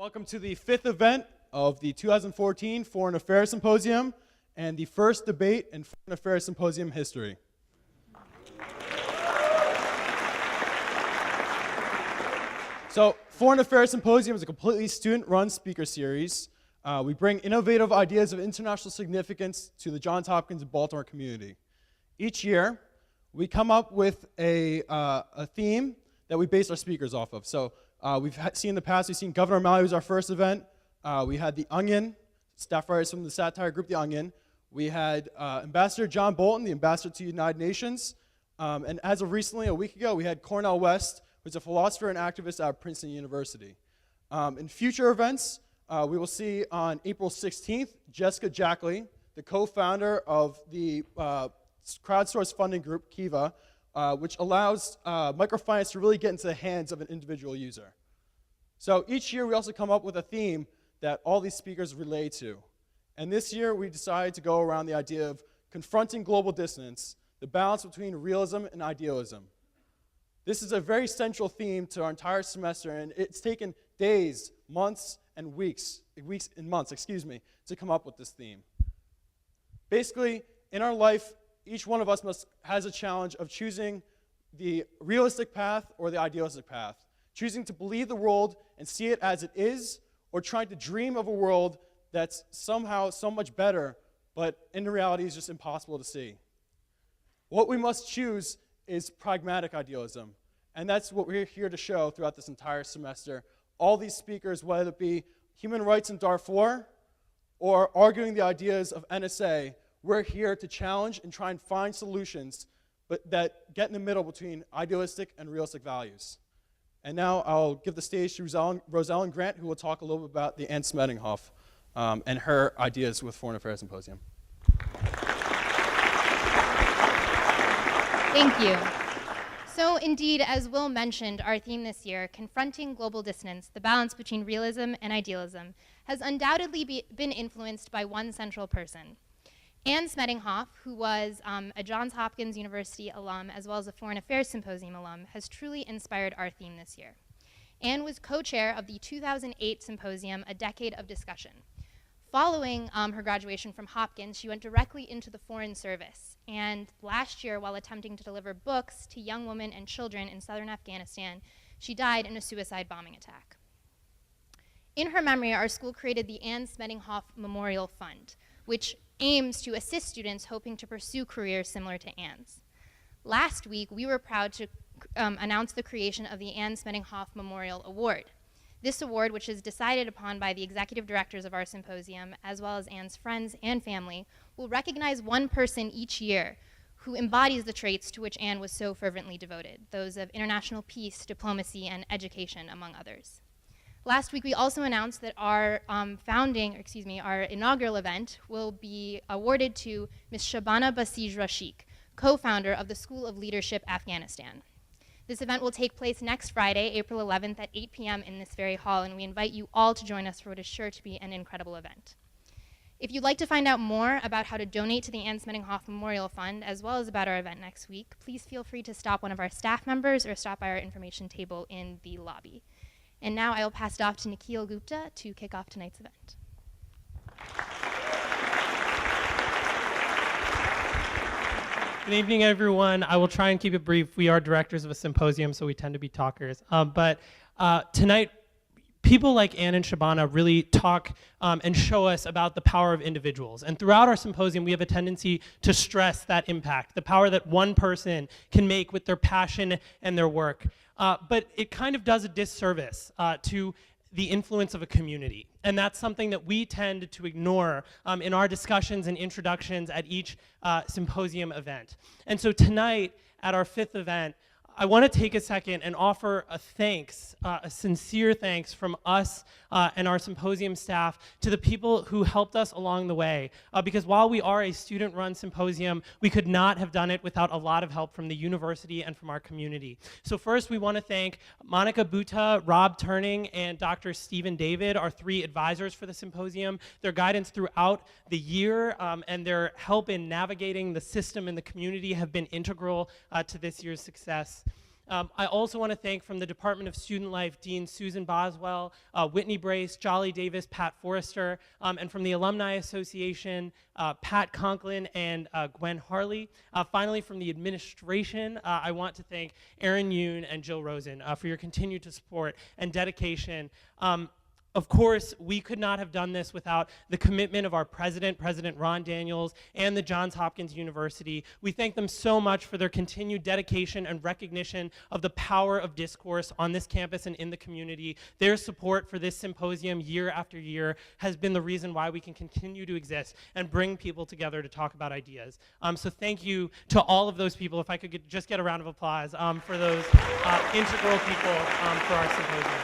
Welcome to the fifth event of the 2014 Foreign Affairs Symposium and the first debate in Foreign Affairs Symposium history. So, Foreign Affairs Symposium is a completely student-run speaker series. We bring innovative ideas of international significance to the Johns Hopkins and Baltimore community. Each year, we come up with a theme that we base our speakers off of. So, we've seen in the past, we've seen Governor O'Malley was our first event. We had The Onion, staff writers from the satire group The Onion. We had Ambassador John Bolton, the ambassador to the United Nations. And as of recently, a week ago, we had Cornel West, who's a philosopher and activist out of Princeton University. In future events, we will see on April 16th, Jessica Jackley, the co-founder of the crowdsourced funding group, Kiva, which allows microfinance to really get into the hands of an individual user. So each year we also come up with a theme that all these speakers relate to. And this year we decided to go around the idea of confronting global dissonance, the balance between realism and idealism. This is a very central theme to our entire semester, and it's taken days, months, and weeks and months, to come up with this theme. Basically, in our life, each one of us has a challenge of choosing the realistic path or the idealistic path, choosing to believe the world and see it as it is, or trying to dream of a world that's somehow so much better, but in reality is just impossible to see. What we must choose is pragmatic idealism, and that's what we're here to show throughout this entire semester. All these speakers, whether it be human rights in Darfur or arguing the ideas of NSA, we're here to challenge and try and find solutions but that get in the middle between idealistic and realistic values. And now I'll give the stage to Rosellen Grant, who will talk a little bit about the Anne Smedinghoff and her ideas with Foreign Affairs Symposium. Thank you. So indeed, as Will mentioned, our theme this year, Confronting Global Dissonance, the Balance Between Realism and Idealism, has undoubtedly been influenced by one central person. Anne Smedinghoff, who was a Johns Hopkins University alum as well as a Foreign Affairs Symposium alum, has truly inspired our theme this year. Anne was co-chair of the 2008 symposium, A Decade of Discussion. Following her graduation from Hopkins, she went directly into the Foreign Service. And last year, while attempting to deliver books to young women and children in southern Afghanistan, she died in a suicide bombing attack. In her memory, our school created the Anne Smedinghoff Memorial Fund, which aims to assist students hoping to pursue careers similar to Anne's. Last week, we were proud to announce the creation of the Anne Smedinghoff Memorial Award. This award, which is decided upon by the executive directors of our symposium, as well as Anne's friends and family, will recognize one person each year who embodies the traits to which Anne was so fervently devoted, those of international peace, diplomacy, and education, among others. Last week, we also announced that our our inaugural event will be awarded to Ms. Shabana Basij Rashik, co-founder of the School of Leadership Afghanistan. This event will take place next Friday, April 11th at 8 p.m. in this very hall, and we invite you all to join us for what is sure to be an incredible event. If you'd like to find out more about how to donate to the Anne Smedinghoff Memorial Fund, as well as about our event next week, please feel free to stop one of our staff members or stop by our information table in the lobby. And now I will pass it off to Nikhil Gupta to kick off tonight's event. Good evening, everyone. I will try and keep it brief. We are directors of a symposium, so we tend to be talkers. But tonight, people like Anne and Shabana really talk and show us about the power of individuals. And throughout our symposium, we have a tendency to stress that impact, the power that one person can make with their passion and their work. But it kind of does a disservice to the influence of a community. And that's something that we tend to ignore in our discussions and introductions at each symposium event. And so tonight, at our fifth event, I want to take a second and offer a thanks, a sincere thanks from us and our symposium staff to the people who helped us along the way. Because while we are a student-run symposium, we could not have done it without a lot of help from the university and from our community. So first, we want to thank Monica Buta, Rob Turning, and Dr. Stephen David, our three advisors for the symposium. Their guidance throughout the year and their help in navigating the system and the community have been integral to this year's success. I also want to thank from the Department of Student Life, Dean Susan Boswell, Whitney Brace, Jolly Davis, Pat Forrester, and from the Alumni Association, Pat Conklin and Gwen Harley. Finally, from the administration, I want to thank Erin Yoon and Jill Rosen for your continued support and dedication. Of course, we could not have done this without the commitment of our president, President Ron Daniels, and the Johns Hopkins University. We thank them so much for their continued dedication and recognition of the power of discourse on this campus and in the community. Their support for this symposium year after year has been the reason why we can continue to exist and bring people together to talk about ideas. So thank you to all of those people. If I could just get a round of applause for those integral people for our symposium.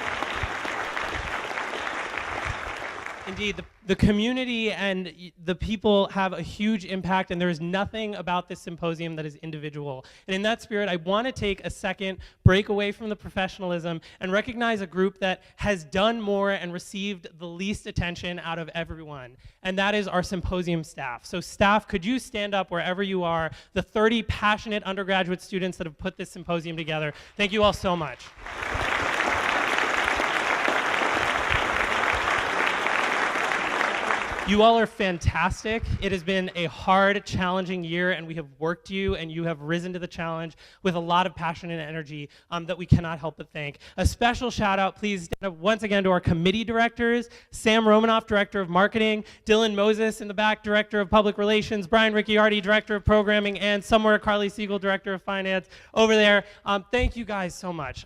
Indeed, the community and the people have a huge impact, and there is nothing about this symposium that is individual. And in that spirit, I want to take a second, break away from the professionalism, and recognize a group that has done more and received the least attention out of everyone, and that is our symposium staff. So staff, could you stand up wherever you are, the 30 passionate undergraduate students that have put this symposium together. Thank you all so much. You all are fantastic. It has been a hard, challenging year, and we have worked you, and you have risen to the challenge with a lot of passion and energy that we cannot help but thank. A special shout out, please, once again to our committee directors, Sam Romanoff, Director of Marketing, Dylan Moses in the back, Director of Public Relations, Brian Ricciardi, Director of Programming, and somewhere Carly Siegel, Director of Finance over there. Thank you guys so much.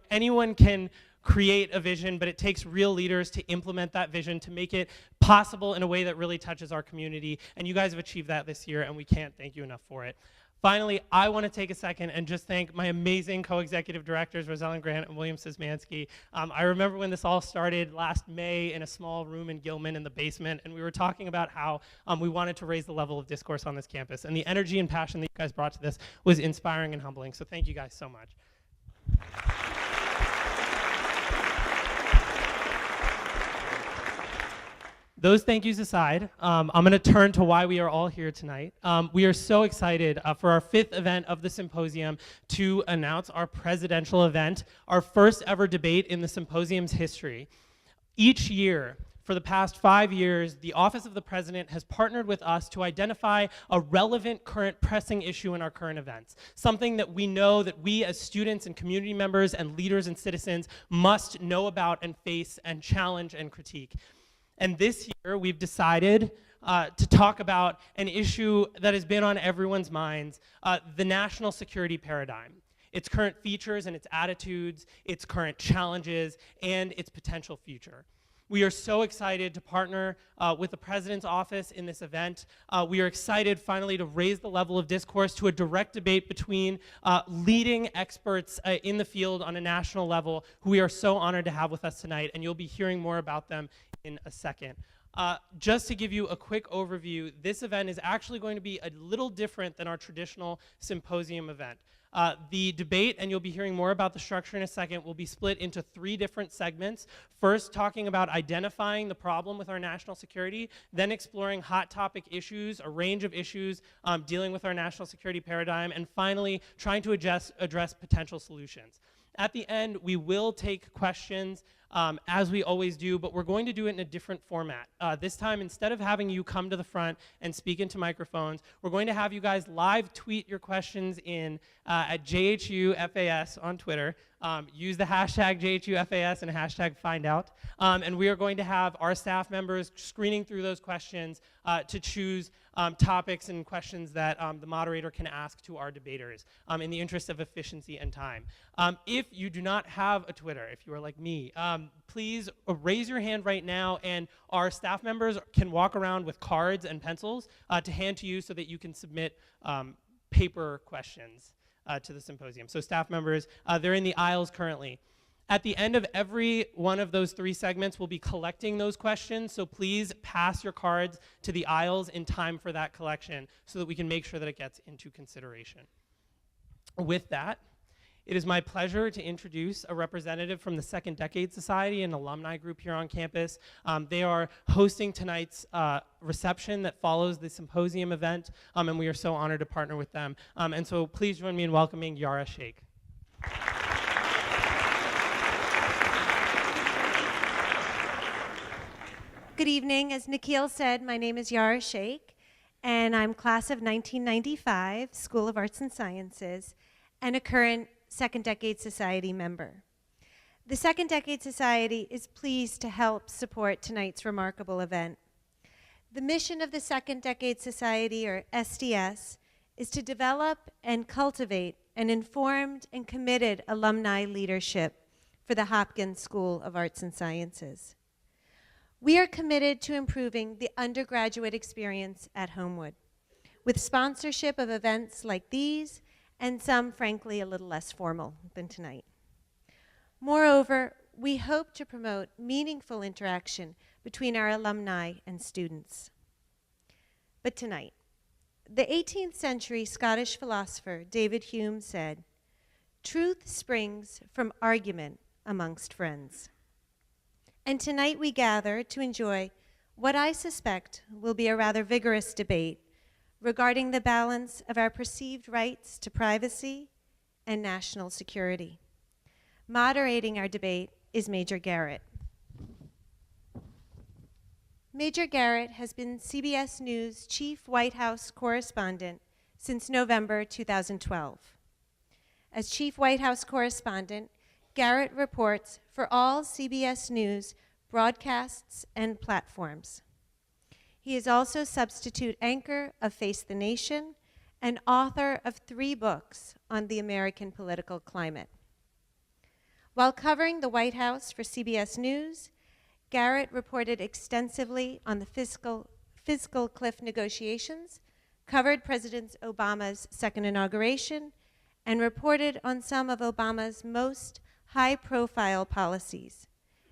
Anyone can create a vision, but it takes real leaders to implement that vision, to make it possible in a way that really touches our community. And you guys have achieved that this year, and we can't thank you enough for it. Finally, I want to take a second and just thank my amazing co-executive directors, Rosellen Grant and William Szymanski. I remember when this all started last May in a small room in Gilman in the basement, and we were talking about how we wanted to raise the level of discourse on this campus. And the energy and passion that you guys brought to this was inspiring and humbling. So thank you guys so much. Those thank yous aside, I'm going to turn to why we are all here tonight. We are so excited for our 5th event of the symposium to announce our presidential event, our first ever debate in the symposium's history. Each year, for the past 5 years, the Office of the President has partnered with us to identify a relevant, current, pressing issue in our current events, something that we know that we as students and community members and leaders and citizens must know about and face and challenge and critique. And this year, we've decided to talk about an issue that has been on everyone's minds, the national security paradigm, its current features and its attitudes, its current challenges, and its potential future. We are so excited to partner with the President's office in this event. We are excited finally to raise the level of discourse to a direct debate between leading experts in the field on a national level who we are so honored to have with us tonight, and you'll be hearing more about them in a second. Just to give you a quick overview, this event is actually going to be a little different than our traditional symposium event. The debate, and you'll be hearing more about the structure in a second, will be split into 3 different segments. First, talking about identifying the problem with our national security, then exploring hot topic issues, a range of issues dealing with our national security paradigm, and finally, trying to address potential solutions. At the end, we will take questions as we always do, but we're going to do it in a different format. This time, instead of having you come to the front and speak into microphones, we're going to have you guys live tweet your questions in at JHUFAS on Twitter. Use the hashtag JHUFAS and hashtag findout. And we are going to have our staff members screening through those questions to choose topics and questions that the moderator can ask to our debaters in the interest of efficiency and time. If you do not have a Twitter, if you are like me, please raise your hand right now, and our staff members can walk around with cards and pencils to hand to you so that you can submit paper questions to the symposium. So staff members, they're in the aisles currently. At the end of every one of those 3 segments, we'll be collecting those questions, so please pass your cards to the aisles in time for that collection so that we can make sure that it gets into consideration. With that, it is my pleasure to introduce a representative from the Second Decade Society, an alumni group here on campus. They are hosting tonight's reception that follows the symposium event, and we are so honored to partner with them. And so please join me in welcoming Yara Sheikh. Good evening. As Nikhil said, my name is Yara Sheikh, and I'm class of 1995, School of Arts and Sciences, and a current Second Decade Society member. The Second Decade Society is pleased to help support tonight's remarkable event. The mission of the Second Decade Society, or SDS, is to develop and cultivate an informed and committed alumni leadership for the Hopkins School of Arts and Sciences. We are committed to improving the undergraduate experience at Homewood, with sponsorship of events like these and some, frankly, a little less formal than tonight. Moreover, we hope to promote meaningful interaction between our alumni and students. But tonight, the 18th century Scottish philosopher David Hume said, "Truth springs from argument amongst friends." And tonight we gather to enjoy what I suspect will be a rather vigorous debate regarding the balance of our perceived rights to privacy and national security. Moderating our debate is Major Garrett. Major Garrett has been CBS News Chief White House Correspondent since November 2012. As Chief White House Correspondent, Garrett reports for all CBS News broadcasts and platforms. He is also substitute anchor of Face the Nation and author of 3 books on the American political climate. While covering the White House for CBS News, Garrett reported extensively on the fiscal cliff negotiations, covered President Obama's second inauguration, and reported on some of Obama's most high-profile policies,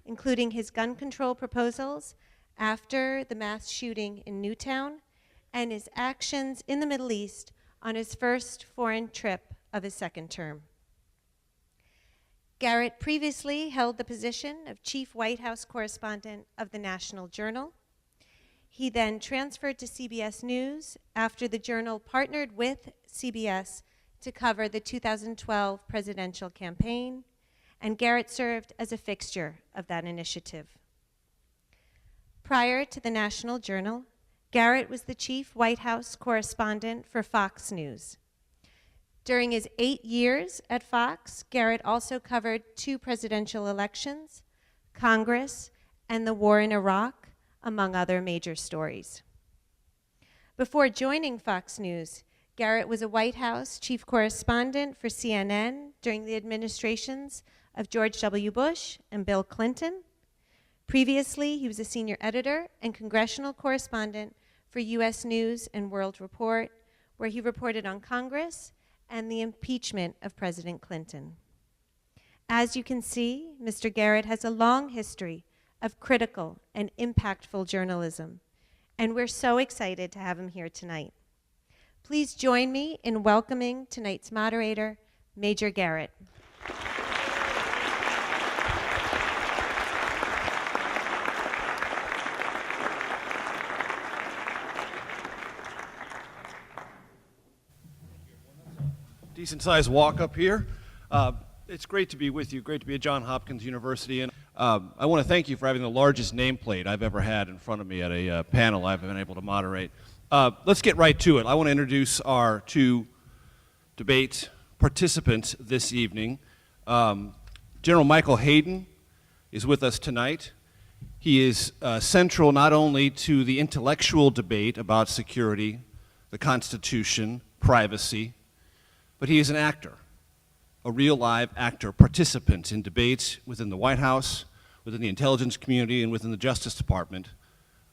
including his gun control proposals after the mass shooting in Newtown and his actions in the Middle East on his first foreign trip of his second term. Garrett previously held the position of Chief White House Correspondent of the National Journal. He then transferred to CBS News after the Journal partnered with CBS to cover the 2012 presidential campaign, and Garrett served as a fixture of that initiative. Prior to the National Journal, Garrett was the Chief White House Correspondent for Fox News. During his 8 years at Fox, Garrett also covered 2 presidential elections, Congress, and the war in Iraq, among other major stories. Before joining Fox News, Garrett was a White House chief correspondent for CNN during the administrations of George W. Bush and Bill Clinton. Previously, he was a senior editor and congressional correspondent for U.S. News and World Report, where he reported on Congress and the impeachment of President Clinton. As you can see, Mr. Garrett has a long history of critical and impactful journalism, and we're so excited to have him here tonight. Please join me in welcoming tonight's moderator, Major Garrett. Decent-sized walk up here. It's great to be with you, great to be at Johns Hopkins University, and I want to thank you for having the largest nameplate I've ever had in front of me at a panel I've been able to moderate. Let's get right to it. I want to introduce our 2 debate participants this evening. General Michael Hayden is with us tonight. He is central not only to the intellectual debate about security, the Constitution, privacy, but he is an actor, a real live actor, participant in debates within the White House, within the intelligence community, and within the Justice Department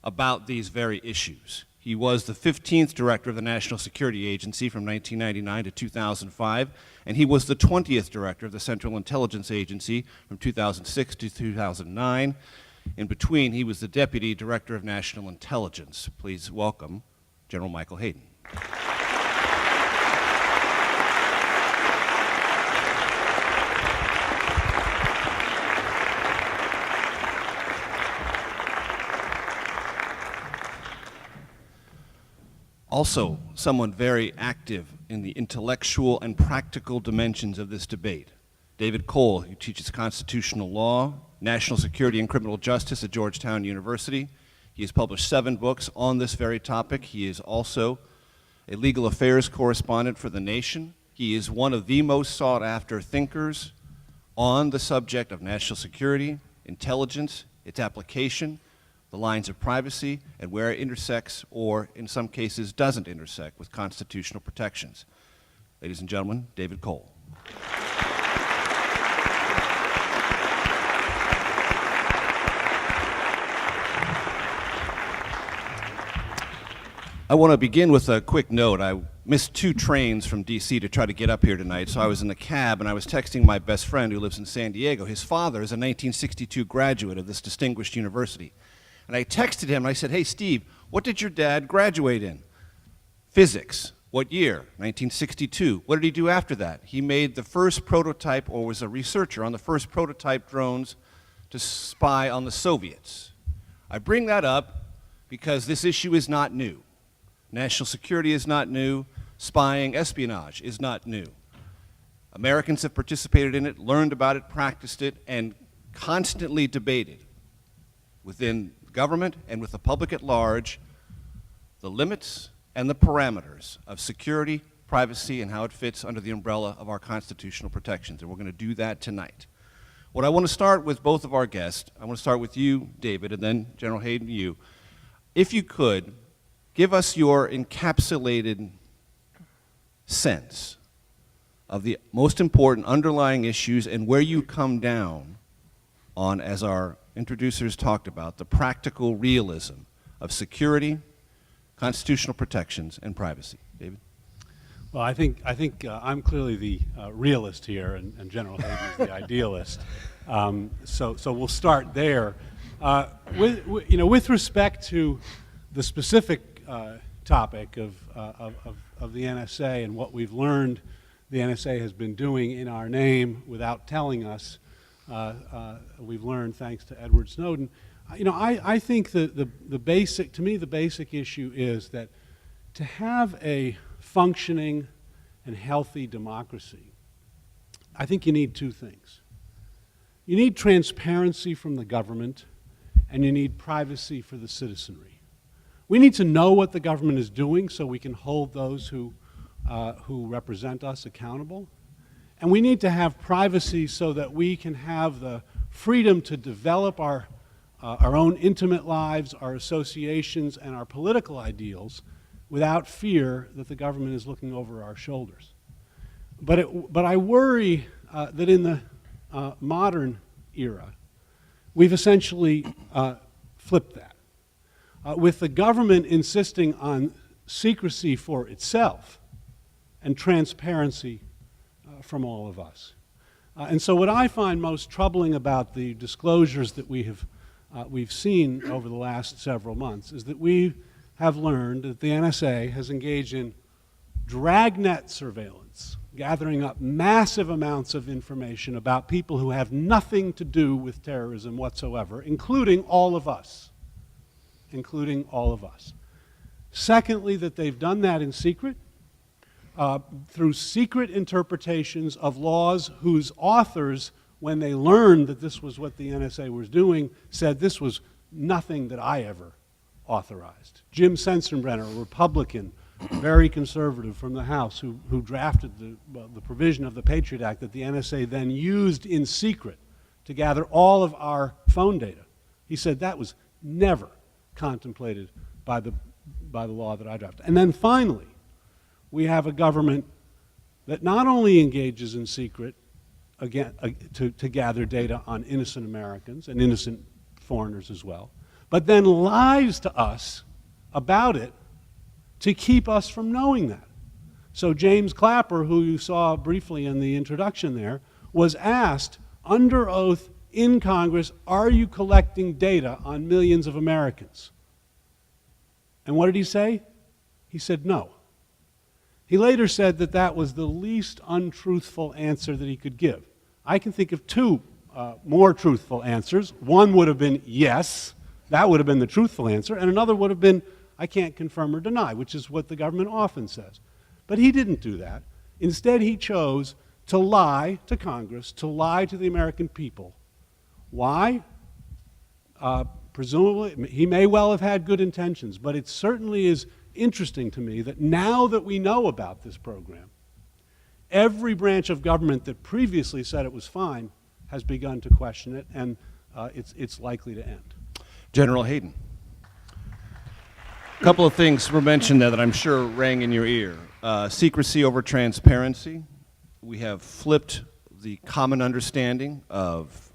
about these very issues. He was the 15th director of the National Security Agency from 1999 to 2005, and he was the 20th director of the Central Intelligence Agency from 2006 to 2009. In between, he was the deputy director of national intelligence. Please welcome General Michael Hayden. Also, someone very active in the intellectual and practical dimensions of this debate, David Cole, who teaches constitutional law, national security, and criminal justice at Georgetown University. He has published 7 books on this very topic. He is also a legal affairs correspondent for The Nation. He is one of the most sought-after thinkers on the subject of national security, intelligence, its application, the lines of privacy, and where it intersects, or in some cases doesn't intersect, with constitutional protections. Ladies and gentlemen, David Cole. I want to begin with a quick note. I missed 2 trains from D.C. to try to get up here tonight, so I was in the cab and I was texting my best friend who lives in San Diego. His father is a 1962 graduate of this distinguished university. And I texted him and I said, "Hey, Steve, what did your dad graduate in?" "Physics." "What year?" "1962. What did he do after that?" "He made the first prototype, or was a researcher on the first prototype drones to spy on the Soviets." I bring that up because this issue is not new. National security is not new. Spying, espionage is not new. Americans have participated in it, learned about it, practiced it, and constantly debated within government and with the public at large the limits and the parameters of security, privacy, and how it fits under the umbrella of our constitutional protections. And we're going to do that tonight. What I want to start with both of our guests, I want to start with you, David, and then General Hayden, you. If you could, give us your encapsulated sense of the most important underlying issues and where you come down on, as our introducers talked about, the practical realism of security, constitutional protections, and privacy. David? Well, I think I'm clearly the realist here, and General Hayden is the idealist. So we'll start there. With respect to the specific topic of the NSA and what we've learned the NSA has been doing in our name without telling us, we've learned thanks to Edward Snowden. I think the basic issue is that to have a functioning and healthy democracy, I think you need 2 things. You need transparency from the government, and you need privacy for the citizenry. We need to know what the government is doing so we can hold those who represent us accountable. And we need to have privacy so that we can have the freedom to develop our own intimate lives, our associations, and our political ideals without fear that the government is looking over our shoulders. But I worry that in the modern era, we've essentially flipped that. With the government insisting on secrecy for itself and transparency from all of us. And so what I find most troubling about the disclosures that we've seen over the last several months is that we have learned that the NSA has engaged in dragnet surveillance, gathering up massive amounts of information about people who have nothing to do with terrorism whatsoever, including all of us. Secondly, that they've done that in secret, through secret interpretations of laws whose authors, when they learned that this was what the NSA was doing, said this was nothing that I ever authorized. Jim Sensenbrenner, a Republican, very conservative from the House, who drafted the provision of the Patriot Act that the NSA then used in secret to gather all of our phone data. He said that was never contemplated by the law that I drafted. And then finally, we have a government that not only engages in secret again to gather data on innocent Americans and innocent foreigners as well, but then lies to us about it to keep us from knowing that. So James Clapper, who you saw briefly in the introduction there, was asked under oath in Congress, are you collecting data on millions of Americans? And what did he say? He said no. He later said that that was the least untruthful answer that he could give. I can think of 2 more truthful answers. One would have been yes, that would have been the truthful answer, and another would have been I can't confirm or deny, which is what the government often says. But he didn't do that. Instead, he chose to lie to Congress, to lie to the American people. Why? Presumably, he may well have had good intentions, but it certainly is interesting to me that now that we know about this program, every branch of government that previously said it was fine has begun to question it, and it's likely to end. General Hayden. A couple of things were mentioned there that I'm sure rang in your ear. Secrecy over transparency. We have flipped the common understanding of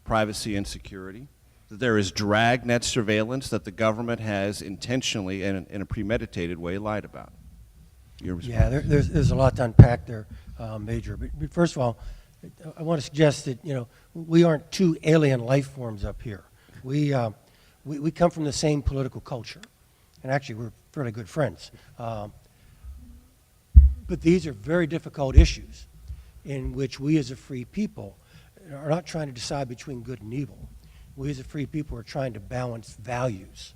privacy and security. That there is dragnet surveillance that the government has intentionally and in a premeditated way lied about. Your response? Yeah, there's a lot to unpack there, Major. But first of all, I want to suggest that we aren't two alien life forms up here. We come from the same political culture, and actually we're fairly good friends. But these are very difficult issues in which we as a free people are not trying to decide between good and evil. We as a free people are trying to balance values,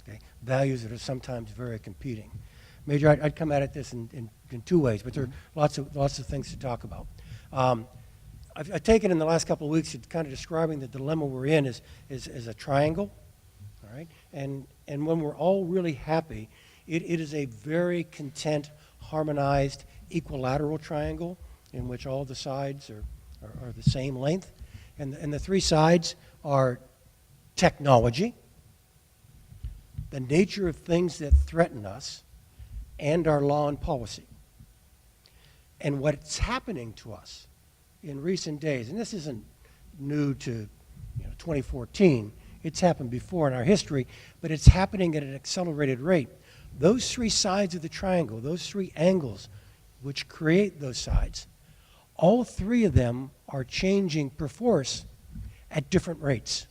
okay? Values that are sometimes very competing. Major, I'd come at this in two ways, but there are lots of things to talk about. I've taken in the last couple of weeks to kind of describing the dilemma we're in as a triangle, all right? And when we're all really happy, it is a very content, harmonized, equilateral triangle in which all the sides are the same length. And the three sides are technology, the nature of things that threaten us, and our law and policy. And what's happening to us in recent days, and this isn't new to 2014, it's happened before in our history, but it's happening at an accelerated rate. Those three sides of the triangle, those three angles which create those sides, all three of them are changing perforce at different rates.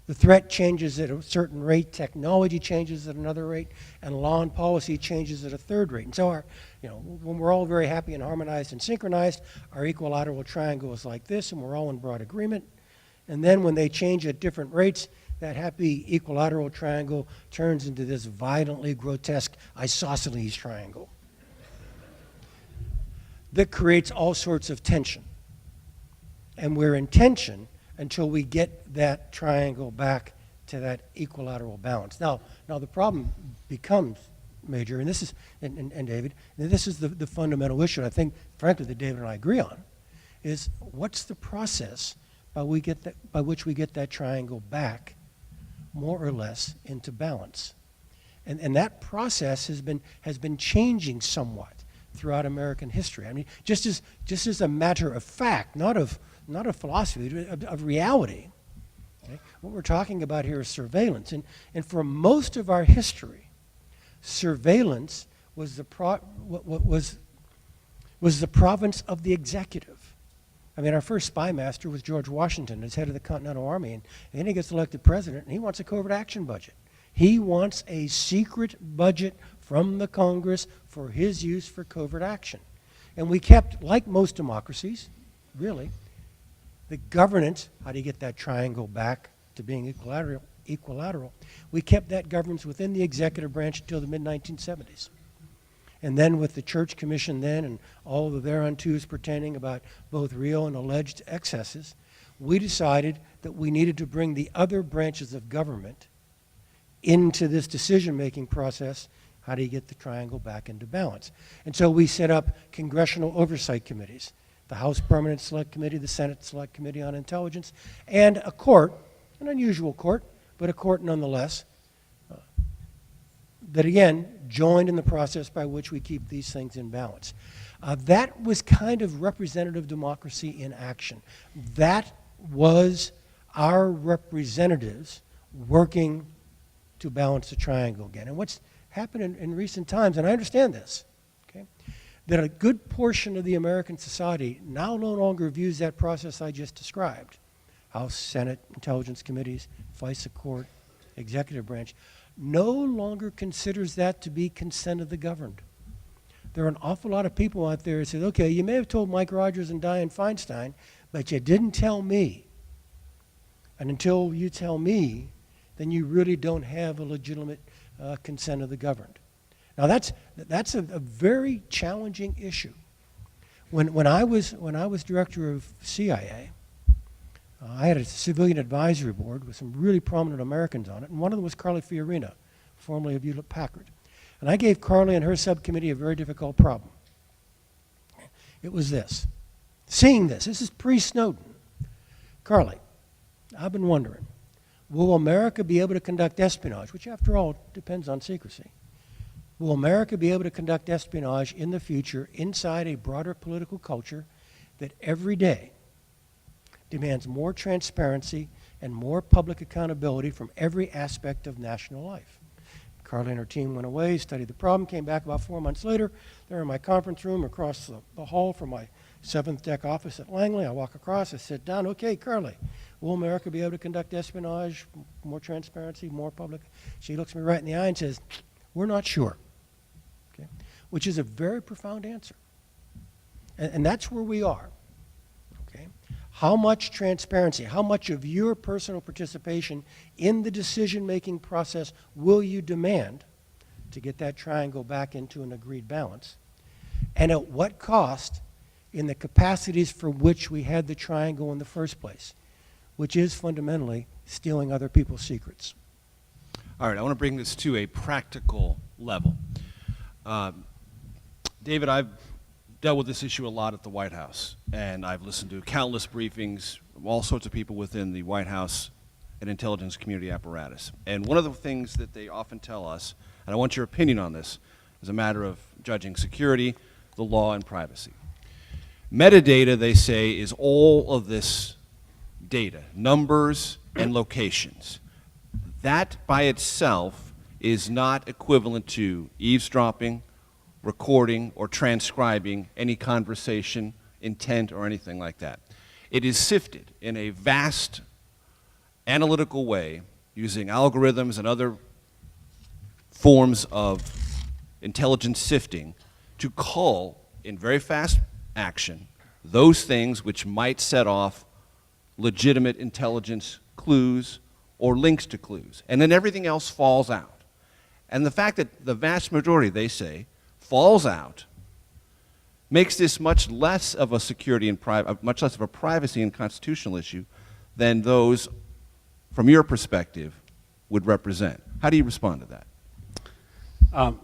The threat changes at a certain rate, technology changes at another rate, and law and policy changes at a third rate. And so when we're all very happy and harmonized and synchronized, our equilateral triangle is like this, and we're all in broad agreement. And then when they change at different rates, that happy equilateral triangle turns into this violently grotesque isosceles triangle that creates all sorts of tension. And we're in tension until we get that triangle back to that equilateral balance. Now the problem becomes, Major, and this is, and David, and this is the fundamental issue, and I think, frankly, that David and I agree on, is what's the process by which we get that triangle back, more or less, into balance? And that process has been changing somewhat throughout American history. I mean, just as a matter of fact, not of philosophy, of reality. Okay? What we're talking about here is surveillance. And for most of our history, surveillance was the province of the executive. I mean, our first spy master was George Washington as head of the Continental Army, and then he gets elected president, and he wants a covert action budget. He wants a secret budget from the Congress for his use for covert action. And we kept, like most democracies, really, the governance, how do you get that triangle back to being equilateral? We kept that governance within the executive branch until the mid-1970s. And then with the Church Commission then and all the thereuntos pertaining about both real and alleged excesses, we decided that we needed to bring the other branches of government into this decision-making process. How do you get the triangle back into balance? And so we set up congressional oversight committees, the House Permanent Select Committee, the Senate Select Committee on Intelligence, and a court, an unusual court, but a court nonetheless, that again joined in the process by which we keep these things in balance. That was kind of representative democracy in action. That was our representatives working to balance the triangle again. And what's happened in recent times, and I understand this, okay, that a good portion of the American society now no longer views that process I just described, House, Senate, Intelligence Committees, FISA Court, Executive Branch, no longer considers that to be consent of the governed. There are an awful lot of people out there who say, okay, you may have told Mike Rogers and Dianne Feinstein, but you didn't tell me. And until you tell me, then you really don't have a legitimate consent of the governed. Now that's a very challenging issue. When I was director of CIA, I had a civilian advisory board with some really prominent Americans on it, and one of them was Carly Fiorina, formerly of Hewlett-Packard. And I gave Carly and her subcommittee a very difficult problem. It was this. Seeing this is pre-Snowden. Carly, I've been wondering, will America be able to conduct espionage, which after all depends on secrecy? Will America be able to conduct espionage in the future inside a broader political culture that every day demands more transparency and more public accountability from every aspect of national life? Carly and her team went away, studied the problem, came back about 4 months later. They're in my conference room across the hall from my 7th deck office at Langley. I walk across, I sit down. Okay, Carly, will America be able to conduct espionage, more transparency, more public? She looks me right in the eye and says, we're not sure. Okay? Which is a very profound answer. And that's where we are. Okay? How much transparency, how much of your personal participation in the decision-making process will you demand to get that triangle back into an agreed balance? And at what cost in the capacities for which we had the triangle in the first place, which is fundamentally stealing other people's secrets? All right, I want to bring this to a practical level. David, I've dealt with this issue a lot at the White House, and I've listened to countless briefings from all sorts of people within the White House and intelligence community apparatus. And one of the things that they often tell us, and I want your opinion on this, is a matter of judging security, the law, and privacy. Metadata, they say, is all of this data, numbers and locations. That by itself is not equivalent to eavesdropping, recording, or transcribing any conversation, intent, or anything like that. It is sifted in a vast analytical way using algorithms and other forms of intelligence sifting to cull in very fast action those things which might set off legitimate intelligence clues or links to clues. And then everything else falls out. And the fact that the vast majority, they say, falls out makes this much less of a security and much less of a privacy and constitutional issue than those, from your perspective, would represent. How do you respond to that?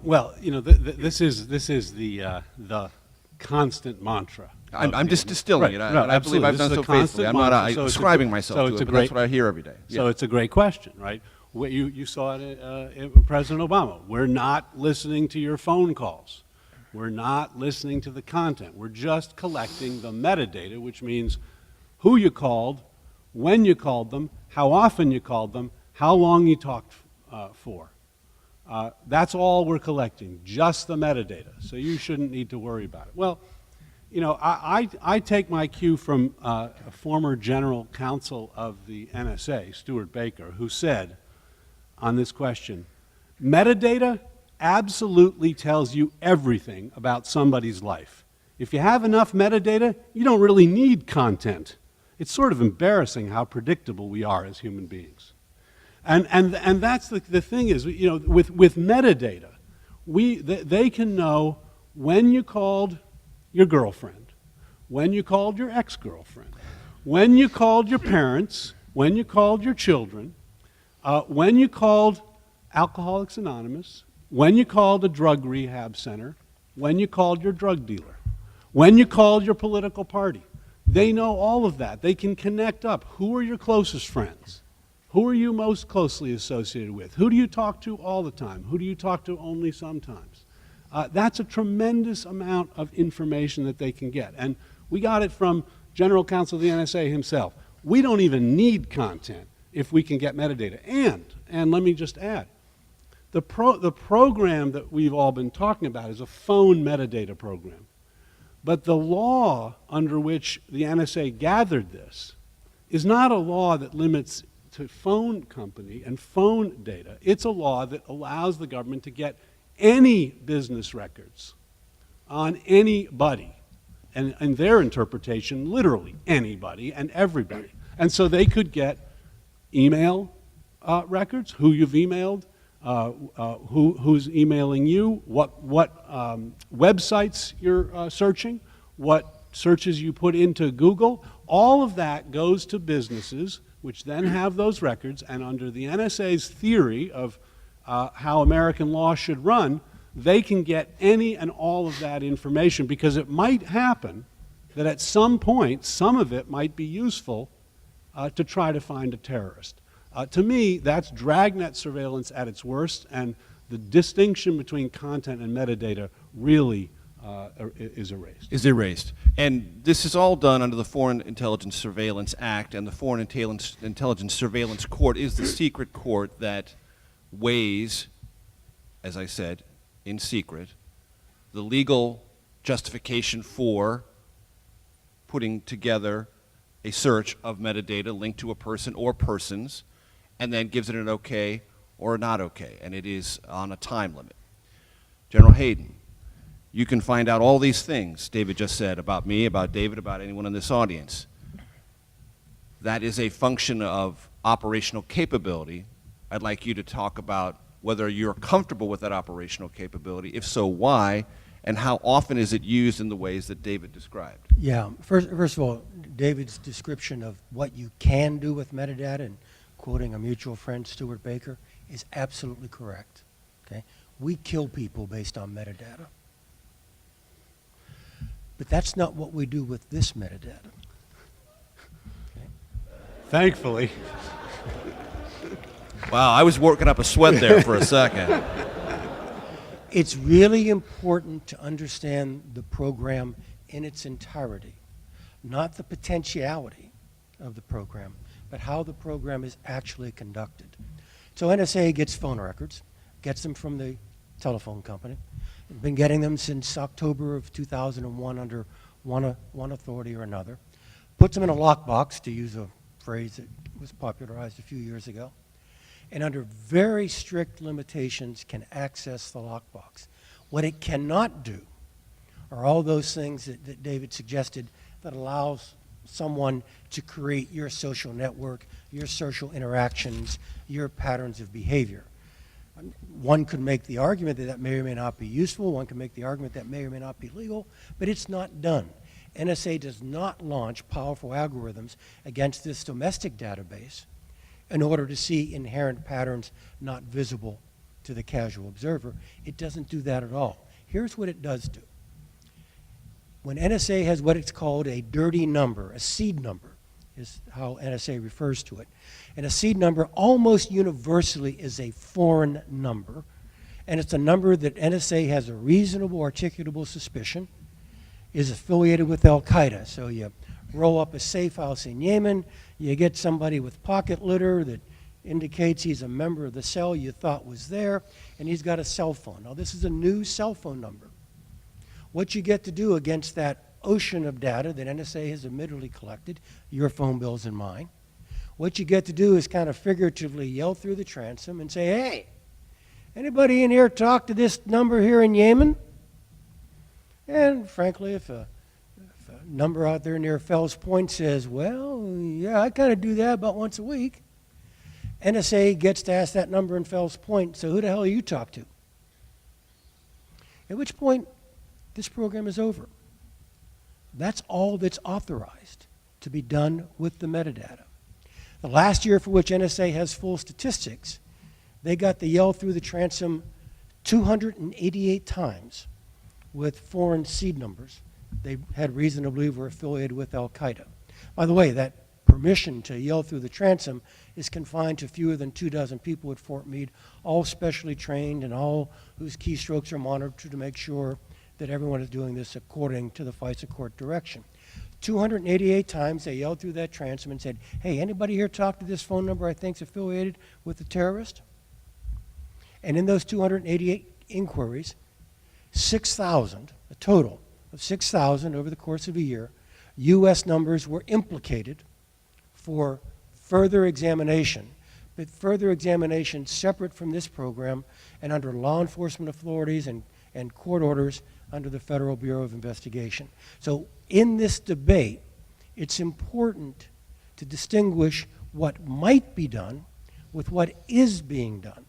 Well, you know, this is the constant mantra. I'm just distilling it. Right, I believe I've done so faithfully. I'm not ascribing myself to it, but that's what I hear every day. So it's a great question, right? You saw it in President Obama. We're not listening to your phone calls. We're not listening to the content. We're just collecting the metadata, which means who you called, when you called them, how often you called them, how long you talked for. That's all we're collecting, just the metadata. So you shouldn't need to worry about it. Well, you know, I take my cue from a former general counsel of the NSA, Stuart Baker, who said on this question, metadata absolutely tells you everything about somebody's life. If you have enough metadata, you don't really need content. It's sort of embarrassing how predictable we are as human beings. And that's the thing is, you know, with metadata, they can know when you called your girlfriend, when you called your ex-girlfriend, when you called your parents, when you called your children, when you called Alcoholics Anonymous, when you called a drug rehab center, when you called your drug dealer, when you called your political party. They know all of that. They can connect up. Who are your closest friends? Who are you most closely associated with? Who do you talk to all the time? Who do you talk to only sometimes? That's a tremendous amount of information that they can get. And we got it from General Counsel of the NSA himself. We don't even need content if we can get metadata. And let me just add, the program that we've all been talking about is a phone metadata program. But the law under which the NSA gathered this is not a law that limits to phone company and phone data. It's a law that allows the government to get any business records on anybody, and in their interpretation, literally anybody and everybody. And so they could get email records, who you've emailed, who's emailing you, what websites you're searching, what searches you put into Google, all of that goes to businesses, which then have those records, and under the NSA's theory of how American law should run, they can get any and all of that information, because it might happen that at some point, some of it might be useful to try to find a terrorist. To me, that's dragnet surveillance at its worst, and the distinction between content and metadata really is erased. Is erased. And this is all done under the Foreign Intelligence Surveillance Act, and the Foreign Intelligence Surveillance Court is the secret court that weighs, as I said, in secret, the legal justification for putting together a search of metadata linked to a person or persons, and then gives it an okay or a not okay, and it is on a time limit. General Hayden, you can find out all these things David just said about me, about David, about anyone in this audience. That is a function of operational capability. I'd like you to talk about whether you're comfortable with that operational capability. If so, why? And how often is it used in the ways that David described? Yeah, first of all, David's description of what you can do with metadata, and quoting a mutual friend, Stuart Baker, is absolutely correct. Okay? We kill people based on metadata. But that's not what we do with this metadata. Okay? Thankfully. Wow, I was working up a sweat there for a second. It's really important to understand the program in its entirety, not the potentiality of the program, but how the program is actually conducted. So NSA gets phone records, gets them from the telephone company. We've been getting them since October of 2001 under one authority or another. Puts them in a lockbox, to use a phrase that was popularized a few years ago, and under very strict limitations can access the lockbox. What it cannot do are all those things that David suggested that allows someone to create your social network, your social interactions, your patterns of behavior. One could make the argument that that may or may not be useful. One could make the argument that may or may not be legal, but it's not done. NSA does not launch powerful algorithms against this domestic database in order to see inherent patterns not visible to the casual observer. It doesn't do that at all. Here's what it does do. When NSA has what it's called a dirty number, a seed number is how NSA refers to it. And a seed number almost universally is a foreign number, and it's a number that NSA has a reasonable articulable suspicion is affiliated with Al-Qaeda. So you roll up a safe house in Yemen, you get somebody with pocket litter that indicates he's a member of the cell you thought was there, and he's got a cell phone. Now this is a new cell phone number. What you get to do against that ocean of data that NSA has admittedly collected, your phone bills and mine, what you get to do is kind of figuratively yell through the transom and say, hey, anybody in here talk to this number here in Yemen? And frankly, if a number out there near Fells Point says, well, yeah, I kind of do that about once a week, NSA gets to ask that number in Fells Point, so who the hell are you talk to? At which point, this program is over. That's all that's authorized to be done with the metadata. The last year for which NSA has full statistics, they got the yell through the transom 288 times with foreign seed numbers they had reason to believe were affiliated with Al-Qaeda. By the way, that permission to yell through the transom is confined to fewer than 24 people at Fort Meade, all specially trained and all whose keystrokes are monitored to make sure that everyone is doing this according to the FISA court direction. 288 times they yelled through that transom and said, hey, anybody here talk to this phone number I think's affiliated with the terrorist? And in those 288 inquiries, 6,000, a total of 6,000 over the course of a year, U.S. numbers were implicated for further examination, but further examination separate from this program and under law enforcement authorities and court orders under the Federal Bureau of Investigation. So in this debate, it's important to distinguish what might be done with what is being done.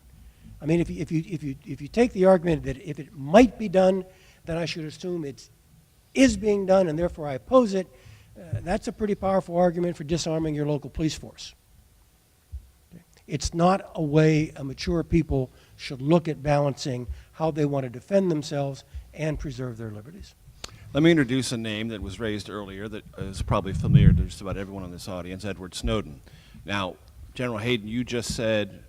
I mean, if you take the argument that if it might be done, then I should assume it's is being done and therefore I oppose it, that's a pretty powerful argument for disarming your local police force. Okay? It's not a way a mature people should look at balancing how they want to defend themselves and preserve their liberties. Let me introduce a name that was raised earlier that is probably familiar to just about everyone in this audience, Edward Snowden. Now, General Hayden, you just said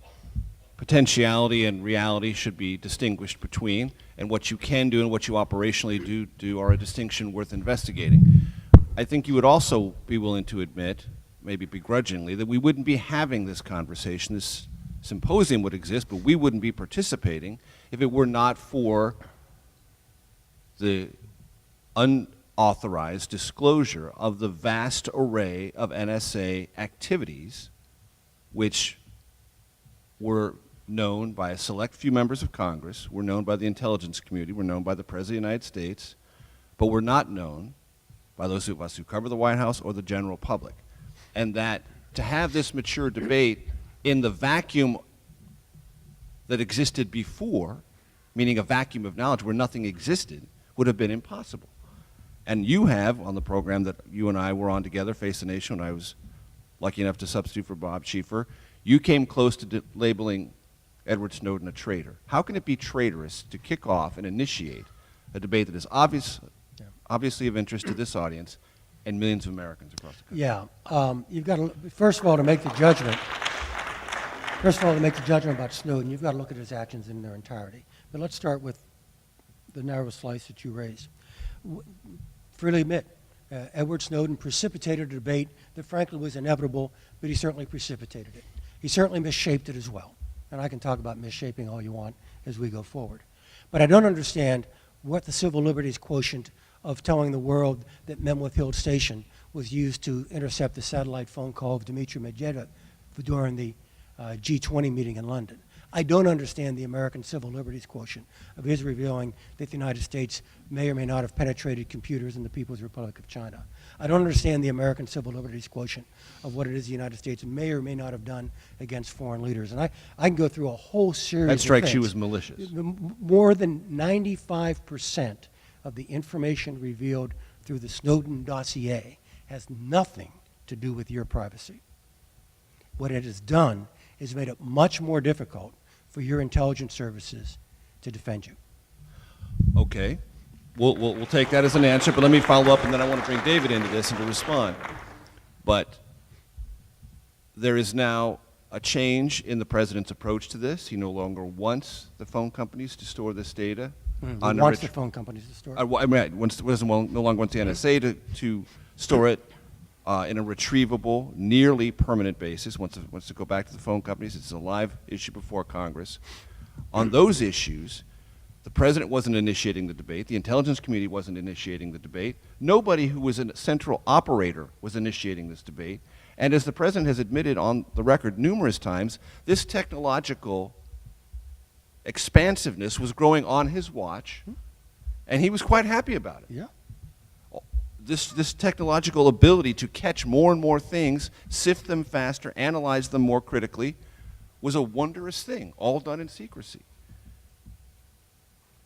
potentiality and reality should be distinguished between, and what you can do and what you operationally do are a distinction worth investigating. I think you would also be willing to admit, maybe begrudgingly, that we wouldn't be having this conversation. This symposium would exist, but we wouldn't be participating if it were not for the unauthorized disclosure of the vast array of NSA activities which were known by a select few members of Congress, were known by the intelligence community, were known by the President of the United States, but were not known by those of us who cover the White House or the general public. And that to have this mature debate in the vacuum that existed before, meaning a vacuum of knowledge where nothing existed, would have been impossible. And you have, on the program that you and I were on together, Face the Nation, when I was lucky enough to substitute for Bob Schieffer, you came close to labeling Edward Snowden a traitor. How can it be traitorous to kick off and initiate a debate that is obviously of interest to this audience and millions of Americans across the country? Yeah, you've got to, first of all, to make the judgment about Snowden, you've got to look at his actions in their entirety. But let's start with the narrow slice that you raised. Freely admit, Edward Snowden precipitated a debate that frankly was inevitable, but he certainly precipitated it. He certainly misshaped it as well. And I can talk about misshaping all you want as we go forward. But I don't understand what the civil liberties quotient of telling the world that Memwith Hill Station was used to intercept the satellite phone call of Dmitry Medvedev during the G20 meeting in London. I don't understand the American civil liberties quotient of his revealing that the United States may or may not have penetrated computers in the People's Republic of China. I don't understand the American civil liberties quotient of what it is the United States may or may not have done against foreign leaders. And I can go through a whole series of things. That strikes you as malicious. More than 95% of the information revealed through the Snowden dossier has nothing to do with your privacy. What it has done is made it much more difficult for your intelligence services to defend you. Okay. We'll take that as an answer, but let me follow up, and then I want to bring David into this and to respond. But there is now a change in the president's approach to this. He no longer wants the phone companies to store this data. He wants the phone companies to store it. No longer wants the NSA to store it in a retrievable, nearly permanent basis. Wants to go back to the phone companies. It's a live issue before Congress. On those issues, the president wasn't initiating the debate. The intelligence community wasn't initiating the debate. Nobody who was a central operator was initiating this debate. And as the president has admitted on the record numerous times, this technological expansiveness was growing on his watch, and he was quite happy about it. Yeah. This technological ability to catch more and more things, sift them faster, analyze them more critically, was a wondrous thing, all done in secrecy.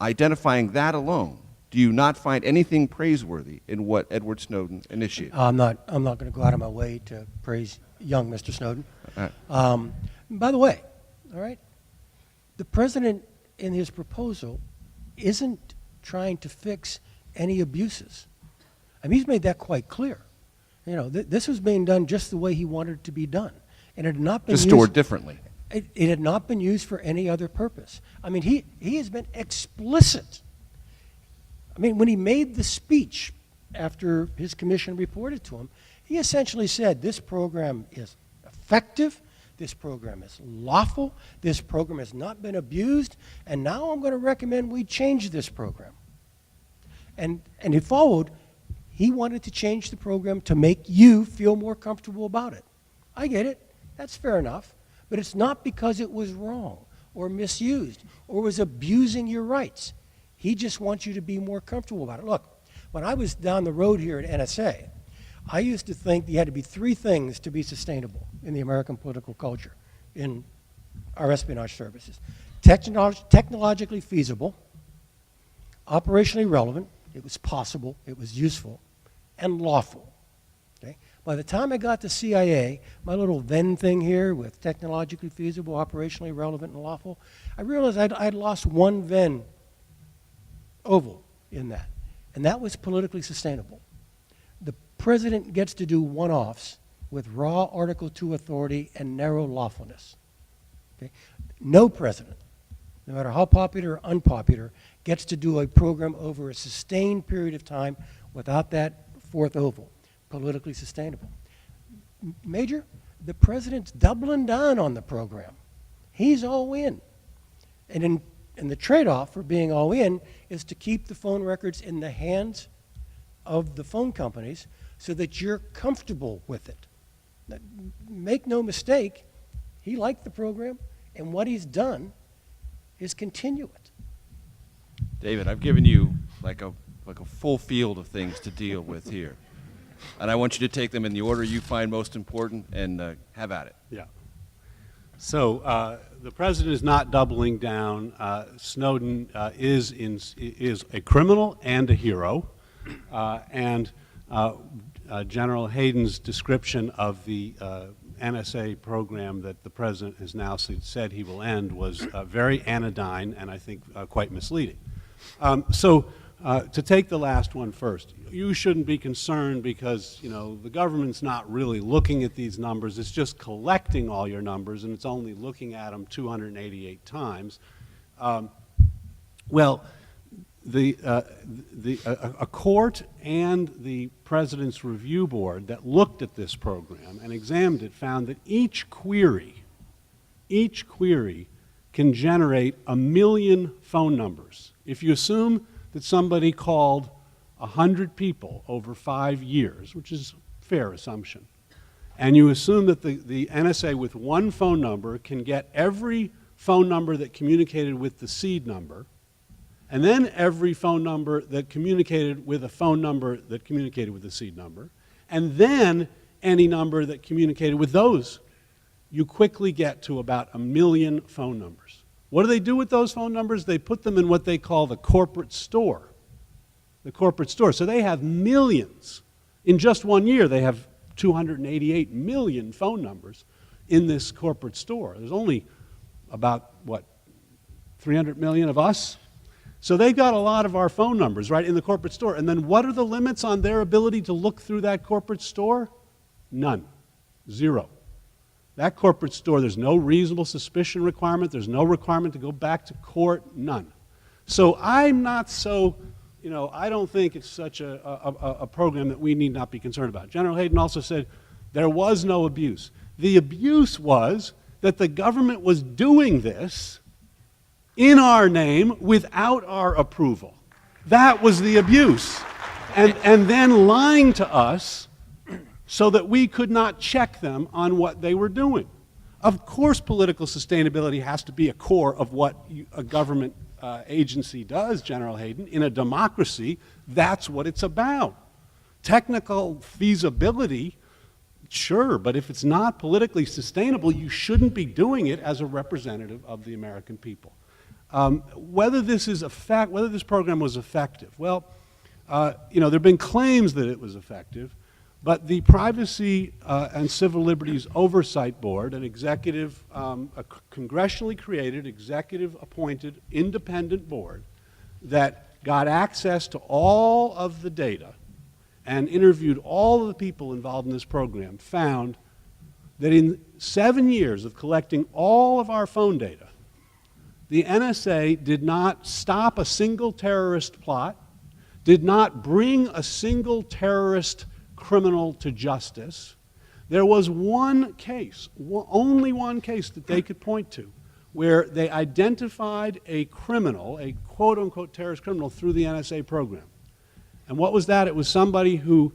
Identifying that alone, do you not find anything praiseworthy in what Edward Snowden initiated? I'm not going to go out of my way to praise young Mr. Snowden. By the way, all right, the president in his proposal isn't trying to fix any abuses. I mean, he's made that quite clear. You know, this was being done just the way he wanted it to be done, and it had not been just stored differently. It had not been used for any other purpose. I mean, he has been explicit. I mean, when he made the speech after his commission reported to him, he essentially said, this program is effective, this program is lawful, this program has not been abused, and now I'm going to recommend we change this program. And he followed. He wanted to change the program to make you feel more comfortable about it. I get it. That's fair enough. But it's not because it was wrong or misused or was abusing your rights. He just wants you to be more comfortable about it. Look, when I was down the road here at NSA, I used to think there had to be three things to be sustainable in the American political culture in our espionage services. Technologically feasible, operationally relevant, it was possible, it was useful, and lawful. Okay? By the time I got to CIA, my little Venn thing here with technologically feasible, operationally relevant, and lawful, I realized I'd lost one Venn oval in that, and that was politically sustainable. The president gets to do one-offs with raw Article II authority and narrow lawfulness. Okay? No president, no matter how popular or unpopular, gets to do a program over a sustained period of time without that fourth oval, politically sustainable. Major, the president's doubling down on the program. He's all in. And the trade-off for being all in is to keep the phone records in the hands of the phone companies so that you're comfortable with it. Make no mistake, he liked the program, and what he's done is continue it. David, I've given you like a full field of things to deal with here. And I want you to take them in the order you find most important and have at it. Yeah. So the president is not doubling down. Snowden is a criminal and a hero. General Hayden's description of the NSA program that the president has now said he will end was very anodyne and I think quite misleading. To take the last one first, you shouldn't be concerned because, you know, the government's not really looking at these numbers. It's just collecting all your numbers, and it's only looking at them 288 times. Well, a court and the President's Review Board that looked at this program and examined it found that each query can generate 1 million phone numbers. If you assume that somebody called 100 people over 5 years, which is a fair assumption, and you assume that the NSA with one phone number can get every phone number that communicated with the seed number, and then every phone number that communicated with a phone number that communicated with the seed number, and then any number that communicated with those, you quickly get to about 1 million phone numbers. What do they do with those phone numbers? They put them in what they call the corporate store. The corporate store. So they have millions. In just 1 year, they have 288 million phone numbers in this corporate store. There's only about, 300 million of us? So they've got a lot of our phone numbers, right, in the corporate store. And then what are the limits on their ability to look through that corporate store? None. Zero. That corporate store, there's no reasonable suspicion requirement. There's no requirement to go back to court. None. So I'm not so, I don't think it's such a program that we need not be concerned about. General Hayden also said there was no abuse. The abuse was that the government was doing this in our name without our approval. That was the abuse. And then lying to us so that we could not check them on what they were doing. Of course, political sustainability has to be a core of what a government agency does, General Hayden. In a democracy, that's what it's about. Technical feasibility, sure, but if it's not politically sustainable, you shouldn't be doing it as a representative of the American people. Whether this program was effective, well, there have been claims that it was effective, but the Privacy and Civil Liberties Oversight Board, an executive, a congressionally created, executive-appointed, independent board that got access to all of the data and interviewed all of the people involved in this program, found that in 7 years of collecting all of our phone data, the NSA did not stop a single terrorist plot, did not bring a single terrorist criminal to justice. There was one case, only one case that they could point to, where they identified a criminal, a quote-unquote terrorist criminal, through the NSA program. And what was that? It was somebody who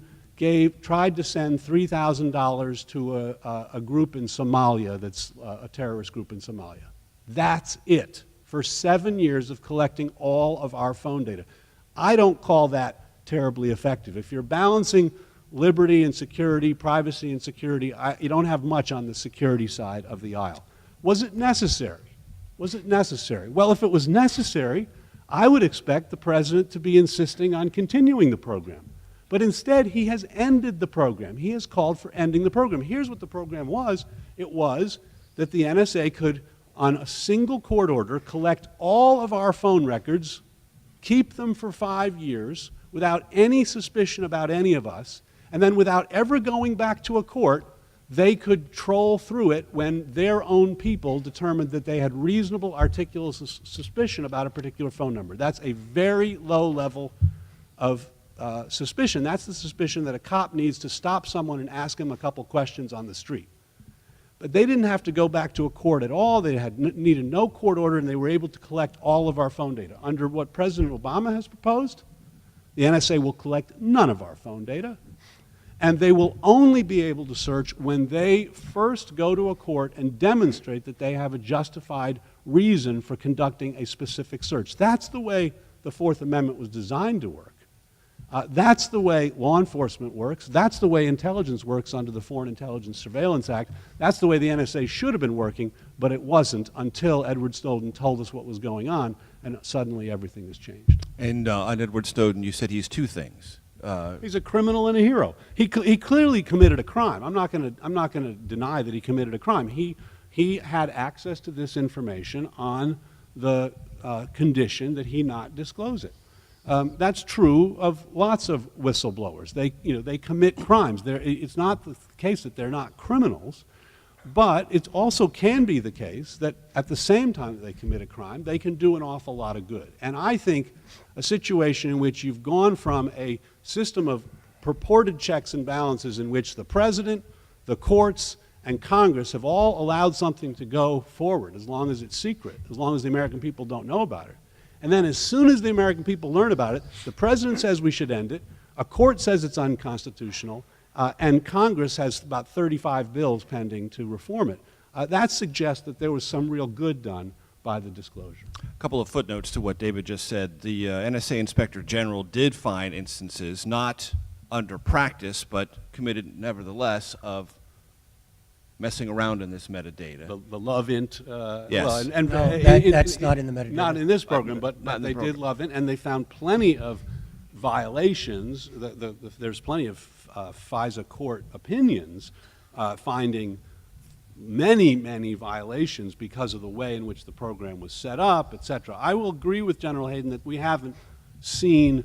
tried to send $3,000 to a group in Somalia that's a terrorist group in Somalia. That's it, for 7 years of collecting all of our phone data. I don't call that terribly effective. If you're balancing liberty and security, privacy and security, you don't have much on the security side of the aisle. Was it necessary? Was it necessary? Well, if it was necessary, I would expect the president to be insisting on continuing the program. But instead, he has ended the program. He has called for ending the program. Here's what the program was. It was that the NSA could, on a single court order, collect all of our phone records, keep them for 5 years without any suspicion about any of us, and then without ever going back to a court, they could troll through it when their own people determined that they had reasonable articulable suspicion about a particular phone number. That's a very low level of suspicion. That's the suspicion that a cop needs to stop someone and ask him a couple questions on the street. But they didn't have to go back to a court at all. They had needed no court order, and they were able to collect all of our phone data. Under what President Obama has proposed, the NSA will collect none of our phone data, and they will only be able to search when they first go to a court and demonstrate that they have a justified reason for conducting a specific search. That's the way the Fourth Amendment was designed to work. That's the way law enforcement works. That's the way intelligence works under the Foreign Intelligence Surveillance Act. That's the way the NSA should have been working, but it wasn't until Edward Snowden told us what was going on, and suddenly everything has changed. And on Edward Snowden, you said he's two things. He's a criminal and a hero. He clearly committed a crime. I'm not going to deny that he committed a crime. He had access to this information on the condition that he not disclose it. That's true of lots of whistleblowers. They commit crimes. It's not the case that they're not criminals, but it also can be the case that at the same time that they commit a crime, they can do an awful lot of good. And I think a situation in which you've gone from a system of purported checks and balances in which the president, the courts, and Congress have all allowed something to go forward as long as it's secret, as long as the American people don't know about it. And then as soon as the American people learn about it, the president says we should end it, a court says it's unconstitutional, and Congress has about 35 bills pending to reform it. That suggests that there was some real good done by the disclosure. A couple of footnotes to what David just said. The NSA Inspector General did find instances, not under practice, but committed nevertheless, of messing around in this metadata. The love int. Yes. Well, That's not in the metadata. Not in this program, but they did love int, and they found plenty of violations. There's plenty of FISA court opinions finding many violations because of the way in which the program was set up, et cetera. I will agree with General Hayden that we haven't seen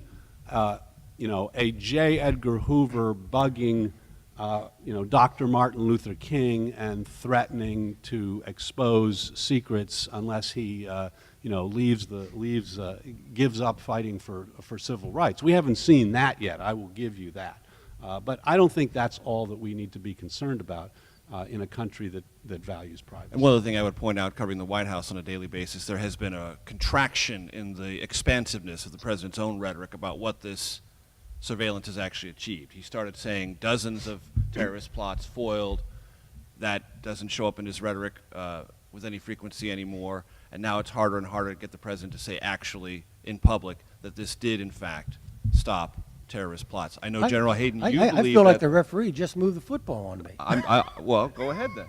a J. Edgar Hoover bugging Dr. Martin Luther King and threatening to expose secrets unless he gives up fighting for civil rights. We haven't seen that yet. I will give you that. But I don't think that's all that we need to be concerned about in a country that values privacy. And one other thing I would point out, covering the White House on a daily basis, there has been a contraction in the expansiveness of the president's own rhetoric about what this surveillance has actually achieved. He started saying dozens of terrorist plots foiled. That doesn't show up in his rhetoric with any frequency anymore. And now it's harder and harder to get the president to say actually in public that this did in fact stop terrorist plots. I know, General Hayden, you believe I feel like the referee just moved the football on me. Well, go ahead then.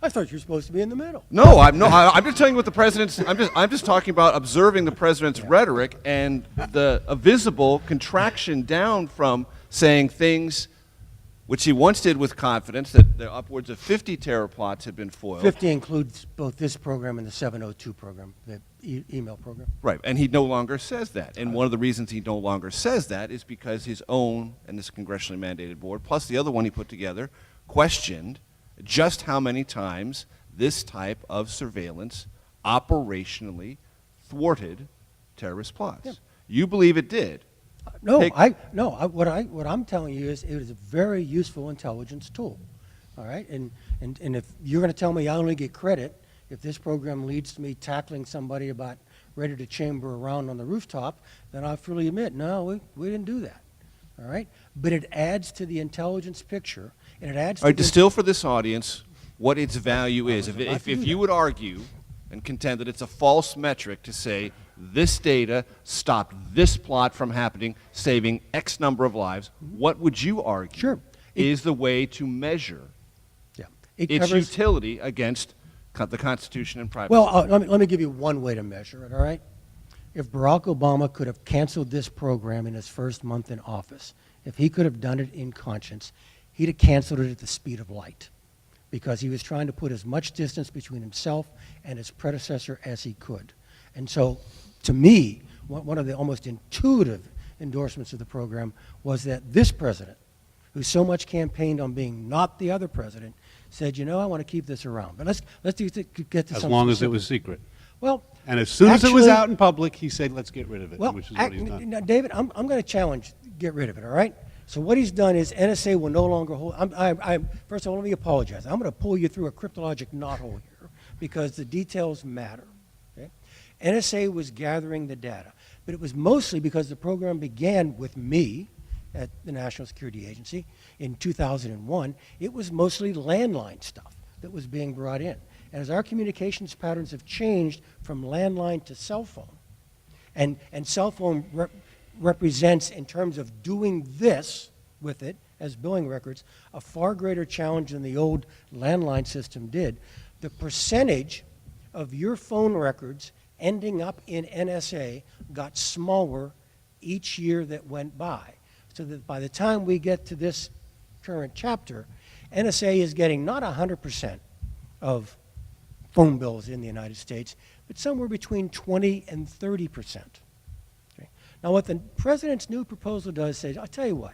I thought you were supposed to be in the middle. No, I'm just telling you what the president's. I'm just talking about observing the president's rhetoric and a visible contraction down from saying things which he once did with confidence, that there upwards of 50 terror plots had been foiled. 50 includes both this program and the 702 program, the email program. Right, and he no longer says that. And one of the reasons he no longer says that is because his own, and this congressionally mandated board, plus the other one he put together, questioned just how many times this type of surveillance operationally thwarted terrorist plots. Yeah. You believe it did. What I'm telling you is it is a very useful intelligence tool. All right, and if you're going to tell me I only get credit if this program leads to me tackling somebody about ready to chamber around on the rooftop, then I freely admit, no, we didn't do that. All right, but it adds to the intelligence picture, and it adds. All right, distill for this audience what its value is. If you would argue and contend that it's a false metric to say this data stopped this plot from happening, saving X number of lives, what would you argue is the way to measure its utility against the Constitution and privacy? Well, let me give you one way to measure it, all right? if Barack Obama could have canceled this program in his first month in office, if he could have done it in conscience, he'd have canceled it at the speed of light, because he was trying to put as much distance between himself and his predecessor as he could. And so, to me, one of the almost intuitive endorsements of the program was that this president, who so much campaigned on being not the other president, said, you know, I want to keep this around. But let's get to As some long as it specifics. was secret. Well, And as soon as it was actually- out in public, he said, let's get rid of it, well, which is what he's done. now, David, I'm going to challenge, get rid of it, all right? So what he's done is NSA will no longer hold, first of all, let me apologize. I'm going to pull you through a cryptologic knothole here because the details matter, okay? NSA was gathering the data, but it was mostly because the program began with me at the National Security Agency in 2001. It was mostly landline stuff that was being brought in. And as our communications patterns have changed from landline to cell phone, and cell phone represents, in terms of doing this with it as billing records, a far greater challenge than the old landline system did. The percentage of your phone records ending up in NSA got smaller each year that went by. So that by the time we get to this current chapter, NSA is getting not 100% of phone bills in the United States, but somewhere between 20 and 30%. Okay? Now, what the president's new proposal does is, I'll tell you what,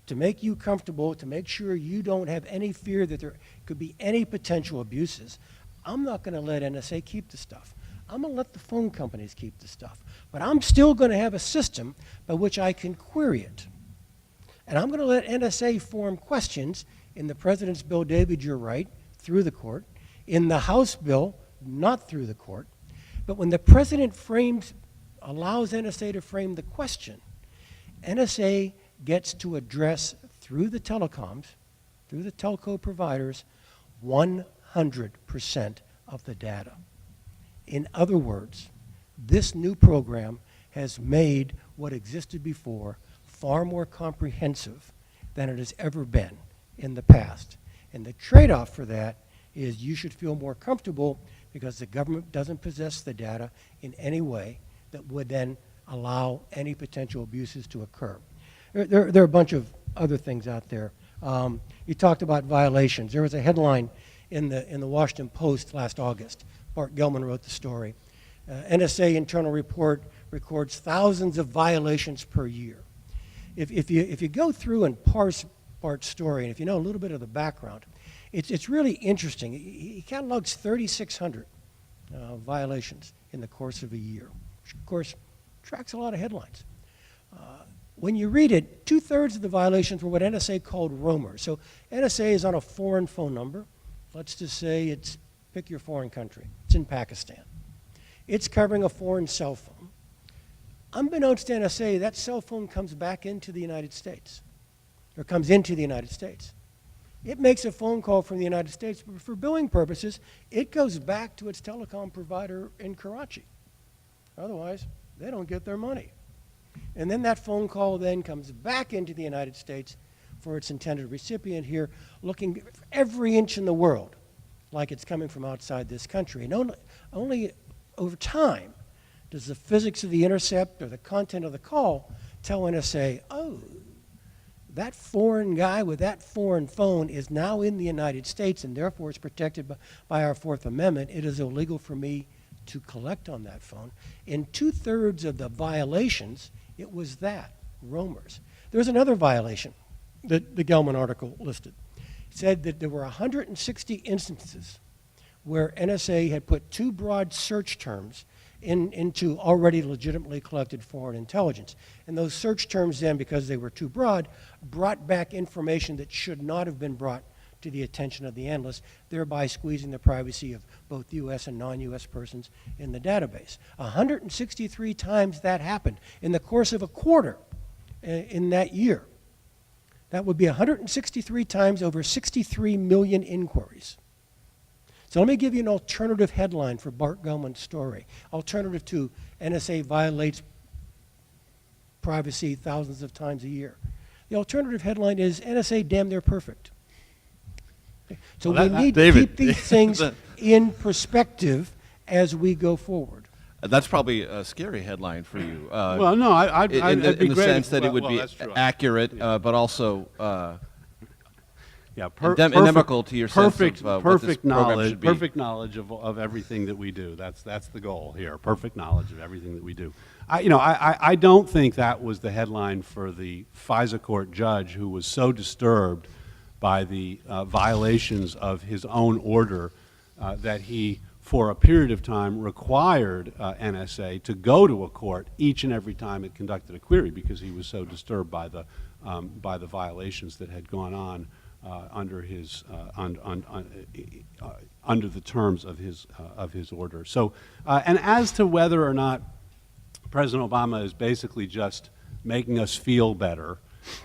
to make you comfortable, to make sure you don't have any fear that there could be any potential abuses, I'm not going to let NSA keep the stuff. I'm going to let the phone companies keep the stuff. But I'm still going to have a system by which I can query it. And I'm going to let NSA form questions in the president's bill, David, you're right, through the court. In the House bill, not through the court. But when the president allows NSA to frame the question, NSA gets to address through the telecoms, through the telco providers, 100% of the data. In other words, this new program has made what existed before far more comprehensive than it has ever been in the past. And the trade-off for that is you should feel more comfortable because the government doesn't possess the data in any way that would then allow any potential abuses to occur. There are a bunch of other things out there. You talked about violations. There was a headline in the Washington Post last August. Bart Gellman wrote the story. NSA internal report records thousands of violations per year. If you go through and parse Bart's story, and if you know a little bit of the background, it's really interesting. He catalogs 3,600 violations in the course of a year, which of course tracks a lot of headlines. When you read it, 2/3 of the violations were what NSA called roamers. So NSA is on a foreign phone number. Let's just say it's, pick your foreign country. It's in Pakistan. It's covering a foreign cell phone. Unbeknownst to NSA, that cell phone comes back into the United States, or comes into the United States. It makes a phone call from the United States, but for billing purposes, it goes back to its telecom provider in Karachi. Otherwise, they don't get their money. And then that phone call then comes back into the United States for its intended recipient here, looking every inch in the world like it's coming from outside this country. And only over time does the physics of the intercept or the content of the call tell NSA, oh, that foreign guy with that foreign phone is now in the United States and therefore is protected by our Fourth Amendment. It is illegal for me to collect on that phone. In 2/3 of the violations, it was that, roamers. There's another violation that the Gellman article listed. It said that there were 160 instances where NSA had put too broad search terms into already legitimately collected foreign intelligence. And those search terms then, because they were too broad, brought back information that should not have been brought to the attention of the analyst, thereby squeezing the privacy of both U.S. and non-U.S. persons in the database. 163 times that happened in the course of a quarter in that year. That would be 163 times over 63 million inquiries. So let me give you an alternative headline for Bart Gellman's story. Alternative to NSA violates privacy thousands of times a year. The alternative headline is NSA damn near perfect. Okay. So well, we need to David, keep these things in perspective as we go forward. That's probably a scary headline for you. Well, no, I'd in it'd be the great sense if- that it would well, be that's true. accurate, but also Yeah, endemical to your sense perfect, of what this perfect program knowledge, should be. perfect knowledge of everything that we do. That's the goal here. Perfect knowledge of everything that we do. I don't think that was the headline for the FISA court judge who was so disturbed by the violations of his own order that he, for a period of time, required NSA to go to a court each and every time it conducted a query because he was so disturbed by the violations that had gone on under his under the terms of his order. So, and as to whether or not President Obama is basically just making us feel better,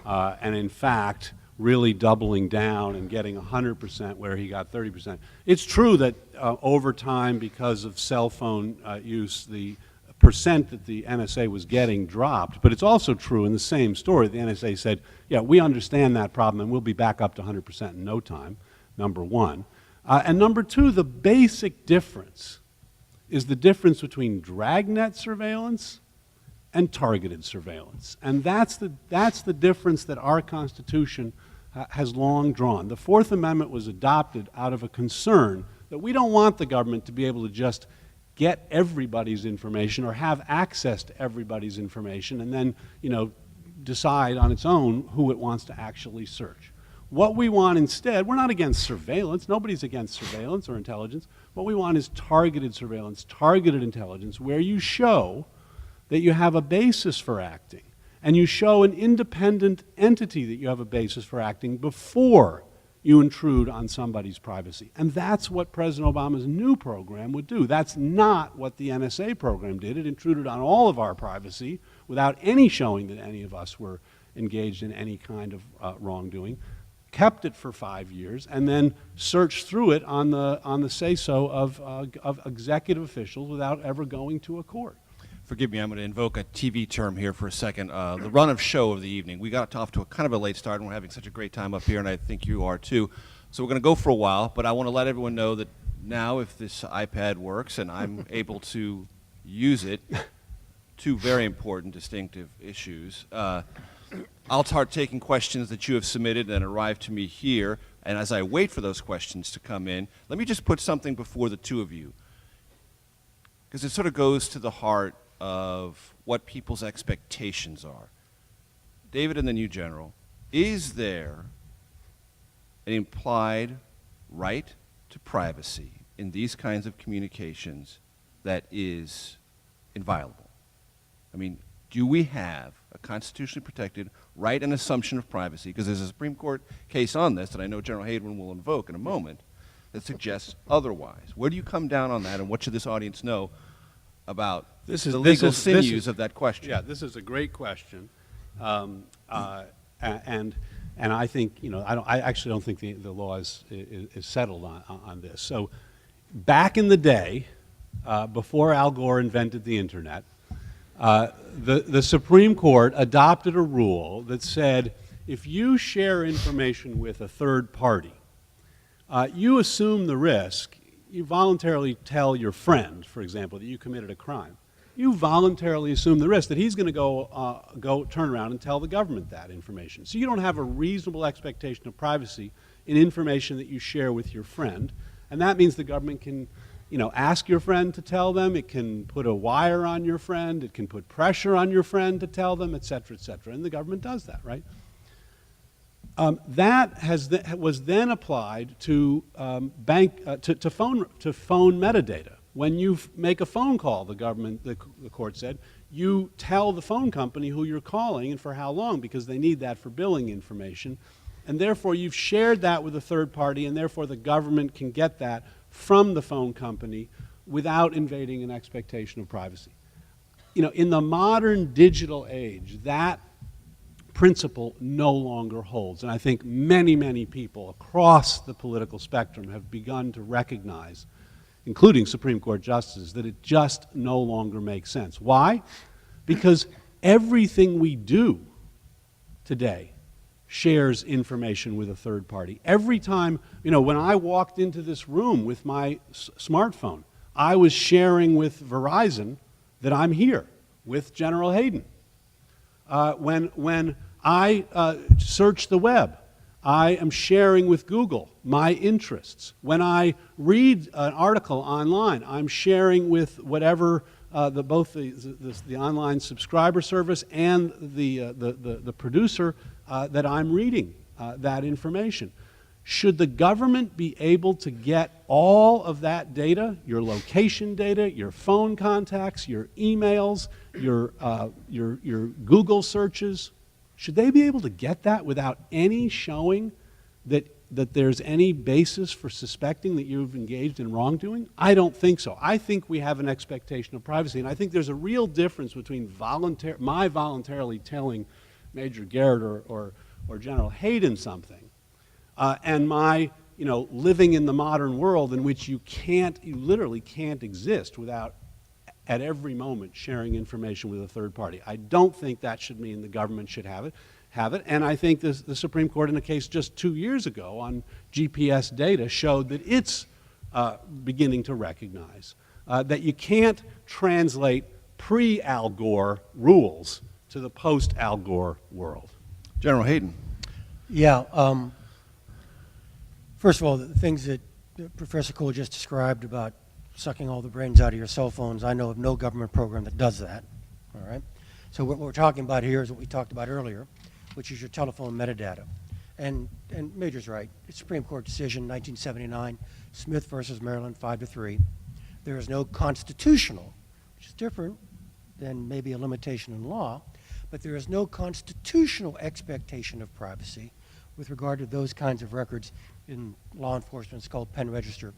and in fact really doubling down and getting 100% where he got 30%. It's true that over time, because of cell phone use, the percent that the NSA was getting dropped, but it's also true in the same story. The NSA said, yeah, we understand that problem and we'll be back up to 100% in no time, number one. And number two, the basic difference is the difference between dragnet surveillance and targeted surveillance. And that's the difference that our Constitution has long drawn. The Fourth Amendment was adopted out of a concern that we don't want the government to be able to just get everybody's information or have access to everybody's information and then, decide on its own who it wants to actually search. What we want instead, we're not against surveillance. Nobody's against surveillance or intelligence. What we want is targeted surveillance, targeted intelligence, where you show that you have a basis for acting and you show an independent entity that you have a basis for acting before you intrude on somebody's privacy. And that's what President Obama's new program would do. That's not what the NSA program did. It intruded on all of our privacy without any showing that any of us were engaged in any kind of wrongdoing, kept it for 5 years, and then searched through it on the say-so of executive officials without ever going to a court. Forgive me, I'm going to invoke a TV term here for a second. The run of show of the evening. We got off to a kind of a late start, and we're having such a great time up here, and I think you are too. So we're going to go for a while, but I want to let everyone know that now if this iPad works and I'm able to use it, two very important distinctive issues. I'll start taking questions that you have submitted and arrive to me here, and as I wait for those questions to come in, let me just put something before the two of you, because it sort of goes to the heart of what people's expectations are. David and then you, General, is there an implied right to privacy in these kinds of communications that is inviolable? I mean, do we have a constitutionally protected right and assumption of privacy? Because there's a Supreme Court case on this that I know General Hayden will invoke in a moment that suggests otherwise. Where do you come down on that, and what should this audience know about the legal sinews of that question? Yeah, this is a great question, and I think I actually don't think the law is settled on this. So, back in the day, before Al Gore invented the internet, the Supreme Court adopted a rule that said if you share information with a third party, you assume the risk. You voluntarily tell your friend, for example, that you committed a crime. You voluntarily assume the risk that he's going to go turn around and tell the government that information. So you don't have a reasonable expectation of privacy in information that you share with your friend, and that means the government can, ask your friend to tell them. It can put a wire on your friend. It can put pressure on your friend to tell them, et cetera, and the government does that, right? That was then applied to to phone metadata. When you make a phone call, the court said, you tell the phone company who you're calling and for how long, because they need that for billing information, and therefore you've shared that with a third party, and therefore the government can get that from the phone company without invading an expectation of privacy. In the modern digital age, that principle no longer holds. And I think many, many people across the political spectrum have begun to recognize, including Supreme Court justices, that it just no longer makes sense. Why? Because everything we do today shares information with a third party. Every time, when I walked into this room with my smartphone, I was sharing with Verizon that I'm here with General Hayden. When I search the web, I am sharing with Google my interests. When I read an article online, I'm sharing with whatever both the online subscriber service and the producer that I'm reading that information. Should the government be able to get all of that data, your location data, your phone contacts, your emails, your Google searches, should they be able to get that without any showing that there's any basis for suspecting that you've engaged in wrongdoing? I don't think so. I think we have an expectation of privacy, and I think there's a real difference between my voluntarily telling Major Garrett or General Hayden something and my living in the modern world in which you literally can't exist without at every moment sharing information with a third party. I don't think that should mean the government should have it. And I think the Supreme Court in a case just 2 years ago on GPS data showed that it's beginning to recognize that you can't translate pre-Al Gore rules to the post-Al Gore world. General Hayden. Yeah. First of all, the things that Professor Cole just described about sucking all the brains out of your cell phones, I know of no government program that does that. All right. So what we're talking about here is what we talked about earlier, which is your telephone metadata. And Major's right. It's Supreme Court decision, 1979, Smith versus Maryland, 5-3. There is no constitutional, which is different than maybe a limitation in law, but there is no constitutional expectation of privacy with regard to those kinds of records. In law enforcement, it's called pen register,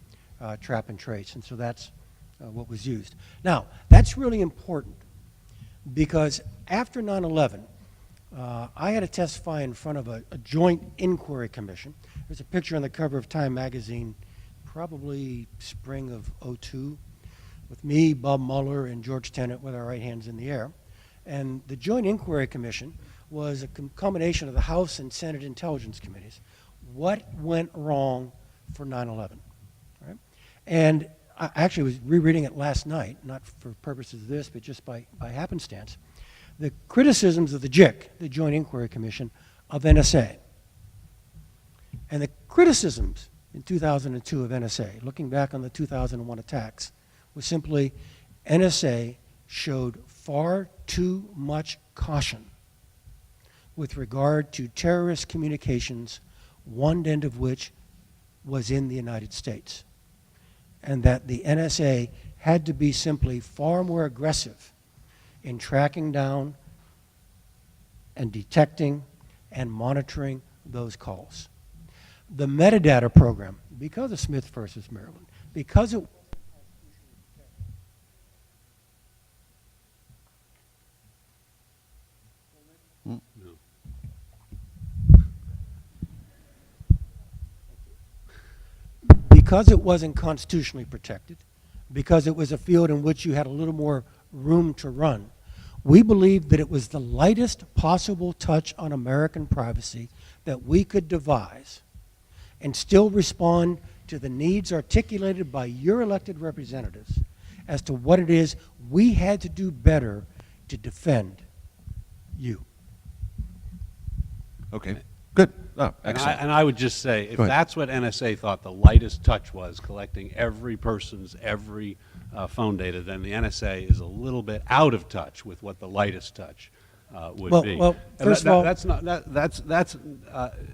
trap and trace, and so that's what was used. Now, that's really important because after 9/11, I had to testify in front of a joint inquiry commission. There's a picture on the cover of Time magazine, probably spring of '02, with me, Bob Mueller, and Georgetown with our right hands in the air. And the Joint Inquiry Commission was a combination of the House and Senate Intelligence Committees. What went wrong for 9/11? Right? And I actually was rereading it last night, not for purposes of this, but just by happenstance. The criticisms of the JIC, the Joint Inquiry Commission, of NSA. And the criticisms in 2002 of NSA, looking back on the 2001 attacks, was simply NSA showed far too much caution with regard to terrorist communications, one end of which was in the United States. And that the NSA had to be simply far more aggressive in tracking down and detecting and monitoring those calls. The metadata program, because of Smith versus Maryland, because it wasn't constitutionally protected, because it was a field in which you had a little more room to run, we believed that it was the lightest possible touch on American privacy that we could devise and still respond to the needs articulated by your elected representatives as to what it is we had to do better to defend you. Okay, good. Oh, And excellent. I would just say, if Go ahead. that's what NSA thought the lightest touch was, collecting every person's every phone data, then the NSA is a little bit out of touch with what the lightest touch would be. Well, And first of all, that's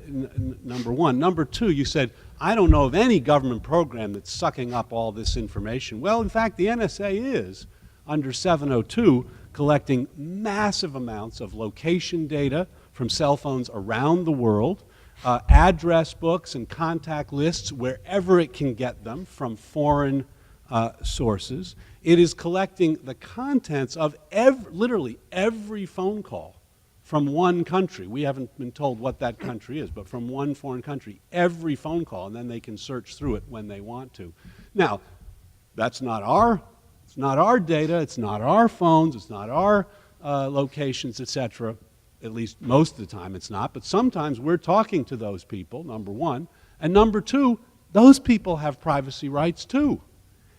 number one. Number two, you said, I don't know of any government program that's sucking up all this information. Well, in fact, the NSA is, under 702, collecting massive amounts of location data from cell phones around the world, address books and contact lists wherever it can get them from foreign sources. It is collecting the contents of literally every phone call from one country. We haven't been told what that country is, but from one foreign country, every phone call, and then they can search through it when they want to. Now, it's not our data, it's not our phones, it's not our locations, etc. At least most of the time it's not, but sometimes we're talking to those people, number one. And number two, those people have privacy rights too.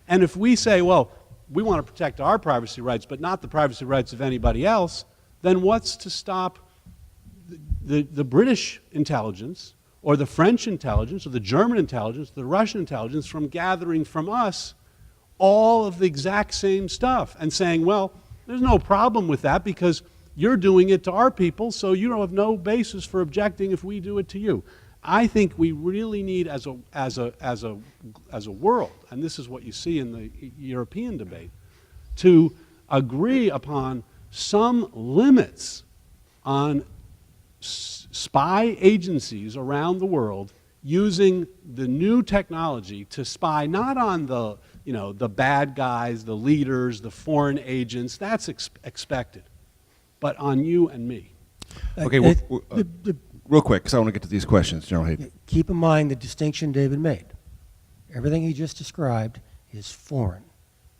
And if we say, well, we want to protect our privacy rights, but not the privacy rights of anybody else, then what's to stop the British intelligence or the French intelligence or the German intelligence, the Russian intelligence from gathering from us all of the exact same stuff and saying, well, there's no problem with that because you're doing it to our people, so you have no basis for objecting if we do it to you. I think we really need, as a world, and this is what you see in the European debate, to agree upon some limits on spy agencies around the world using the new technology to spy not on the, the bad guys, the leaders, the foreign agents, that's expected, but on you and me. Okay, real quick, because I want to get to these questions, General Hayden. Keep in mind the distinction David made. Everything he just described is foreign,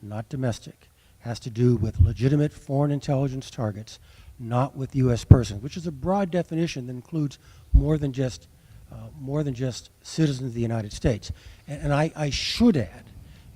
not domestic. Has to do with legitimate foreign intelligence targets, not with U.S. persons, which is a broad definition that includes more than just citizens of the United States. And I should add,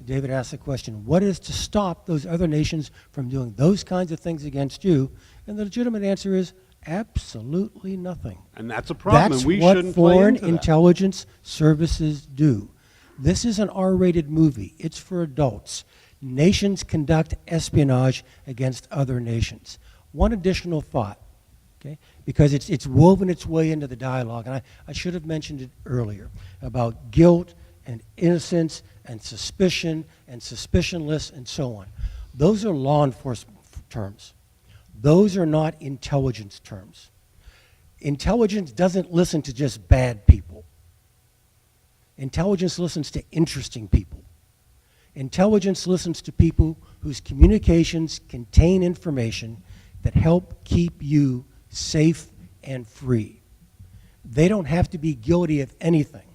David asked the question, what is to stop those other nations from doing those kinds of things against you? And the legitimate answer is absolutely nothing. And that's a problem. That's we what shouldn't foreign play into that. intelligence services do. This is an R-rated movie. It's for adults. Nations conduct espionage against other nations. One additional thought, okay, because it's woven its way into the dialogue, and I should have mentioned it earlier, about guilt and innocence and suspicion and suspicionless and so on. Those are law enforcement terms. Those are not intelligence terms. Intelligence doesn't listen to just bad people. Intelligence listens to interesting people. Intelligence listens to people whose communications contain information that help keep you safe and free. They don't have to be guilty of anything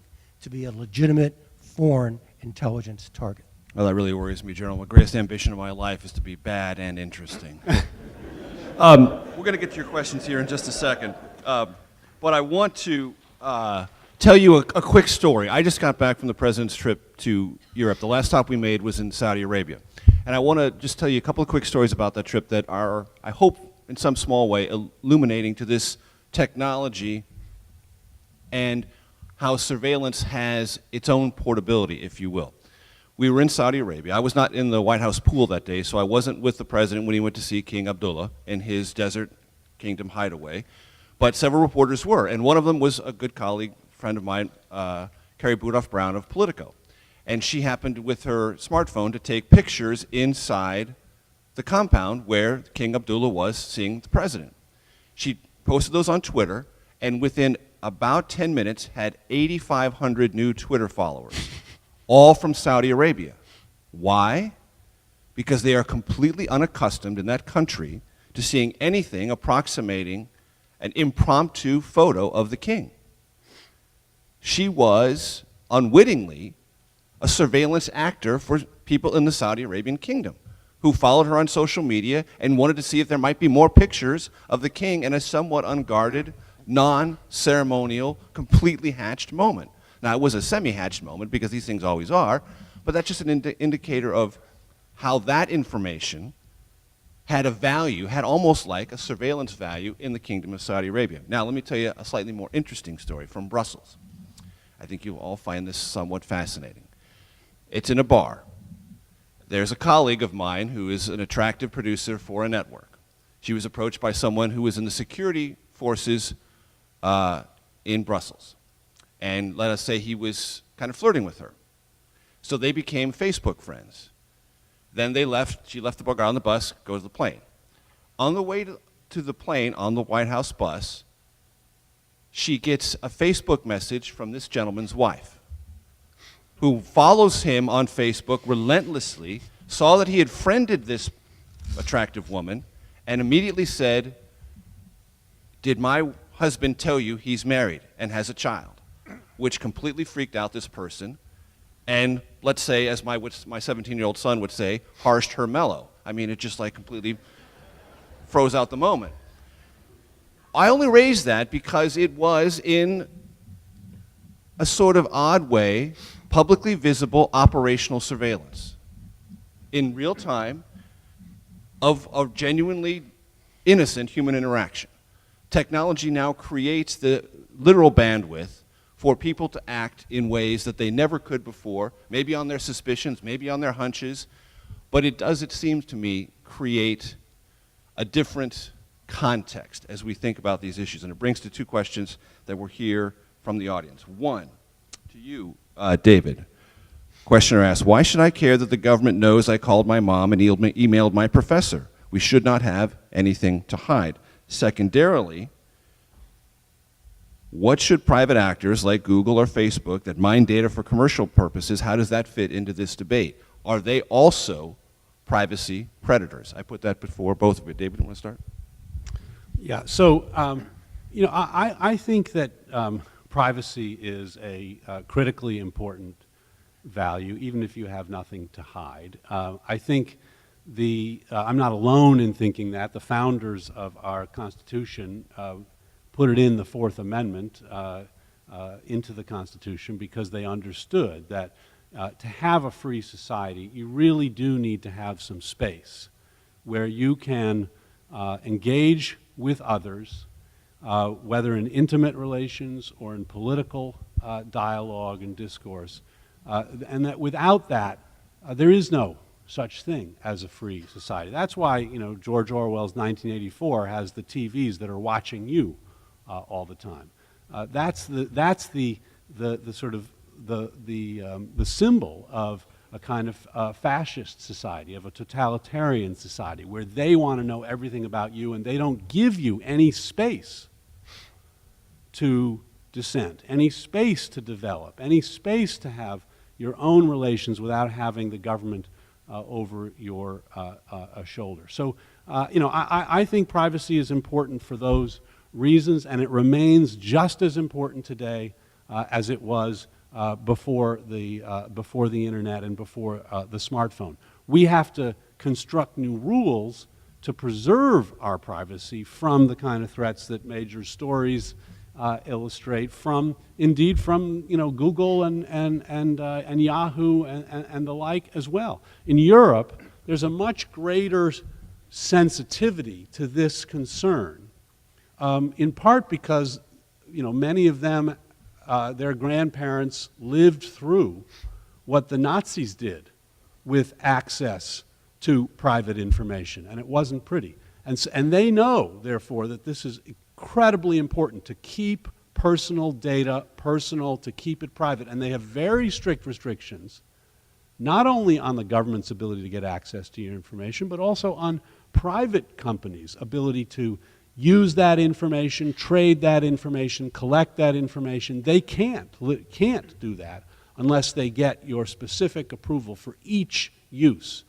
to be a legitimate foreign intelligence target. Well, that really worries me, General. My greatest ambition in my life is to be bad and interesting. We're going to get to your questions here in just a second. But I want to tell you a quick story. I just got back from the President's trip to Europe. The last stop we made was in Saudi Arabia. And I want to just tell you a couple of quick stories about that trip that are, I hope, in some small way, illuminating to this technology and how surveillance has its own portability, if you will. We were in Saudi Arabia. I was not in the White House pool that day, so I wasn't with the President when he went to see King Abdullah in his desert kingdom hideaway. But several reporters were, and one of them was a good colleague, friend of mine, Carrie Budoff-Brown of Politico. And she happened with her smartphone to take pictures inside the compound where King Abdullah was seeing the President. She posted those on Twitter, and within about 10 minutes had 8,500 new Twitter followers, all from Saudi Arabia. Why? Because they are completely unaccustomed in that country to seeing anything approximating an impromptu photo of the king. She was unwittingly a surveillance actor for people in the Saudi Arabian kingdom who followed her on social media and wanted to see if there might be more pictures of the king in a somewhat unguarded, non-ceremonial, completely hatched moment. Now, it was a semi-hatched moment because these things always are, but that's just an indicator of how that information had a value, had almost like a surveillance value in the Kingdom of Saudi Arabia. Now, let me tell you a slightly more interesting story from Brussels. I think you'll all find this somewhat fascinating. It's in a bar. There's a colleague of mine who is an attractive producer for a network. She was approached by someone who was in the security forces in Brussels. And let us say he was kind of flirting with her. So they became Facebook friends. Then they left, she left the bar, got on the bus, go to the plane. On the way to the plane, on the White House bus, she gets a Facebook message from this gentleman's wife, who follows him on Facebook relentlessly, saw that he had friended this attractive woman, and immediately said, "Did my husband tell you he's married and has a child?" Which completely freaked out this person, and let's say, as my 17-year-old son would say, harshed her mellow. I mean, it just like completely froze out the moment. I only raised that because it was in a sort of odd way, publicly visible operational surveillance. in real time of genuinely innocent human interaction. Technology now creates the literal bandwidth for people to act in ways that they never could before, maybe on their suspicions, maybe on their hunches, but it does, it seems to me, create a different context as we think about these issues. And it brings to two questions that were here from the audience. One, to you, David. Questioner asks, why should I care that the government knows I called my mom and emailed my professor? We should not have anything to hide. Secondarily, what should private actors like Google or Facebook that mine data for commercial purposes, how does that fit into this debate? Are they also privacy predators? I put that before both of you. David, you want to start? Yeah, so, you know, I think that privacy is a critically important value, even if you have nothing to hide. I think I'm not alone in thinking that. The founders of our Constitution put it in the Fourth Amendment into the Constitution because they understood that to have a free society, you really do need to have some space where you can engage with others, whether in intimate relations or in political dialogue and discourse, and that without that, there is no such thing as a free society. That's why, you know, George Orwell's 1984 has the TVs that are watching you all the time. That's the sort of the symbol of a kind of fascist society, of a totalitarian society, where they want to know everything about you and they don't give you any space to dissent, any space to develop, any space to have your own relations without having the government over your shoulder. So, you know, I think privacy is important for those reasons, and it remains just as important today as it was before the internet and before the smartphone. We have to construct new rules to preserve our privacy from the kind of threats that major stories illustrate, indeed from, you know, Google and Yahoo and the like as well. In Europe, there's a much greater sensitivity to this concern, in part because, you know, many of them, their grandparents lived through what the Nazis did with access to private information, and it wasn't pretty. And they know, therefore, that this is incredibly important to keep personal data personal, to keep it private. And they have very strict restrictions, not only on the government's ability to get access to your information, but also on private companies' ability to use that information, trade that information, collect that information. They can't do that unless they get your specific approval for each use.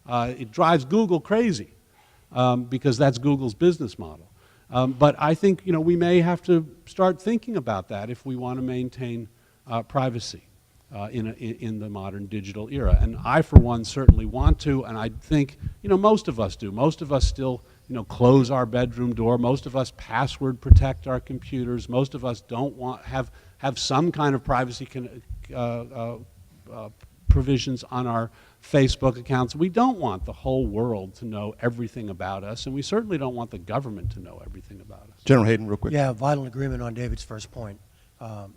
It drives Google crazy because that's Google's business model. But I think, you know, we may have to start thinking about that if we want to maintain privacy in the modern digital era. And I, for one, certainly want to, and I think, you know, most of us do. Most of us still, you know, close our bedroom door. Most of us password protect our computers. Most of us don't have some kind of privacy provisions on our Facebook accounts. We don't want the whole world to know everything about us, and we certainly don't want the government to know everything about us. General Hayden, real quick. Yeah, vital agreement on David's first point.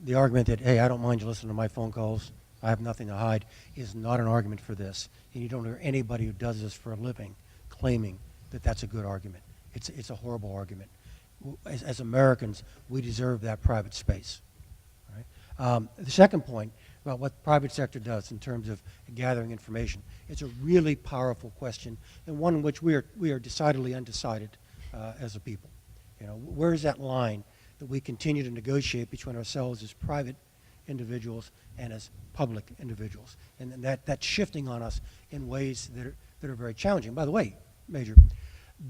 The argument that, hey, I don't mind you listening to my phone calls, I have nothing to hide, is not an argument for this. And you don't hear anybody who does this for a living claiming that that's a good argument. It's a horrible argument. As Americans, we deserve that private space. Right? The second point about what the private sector does in terms of gathering information, it's a really powerful question, and one in which we are decidedly undecided as a people. You know, where is that line that we continue to negotiate between ourselves as private individuals and as public individuals? And that's shifting on us in ways that are very challenging. By the way, Major,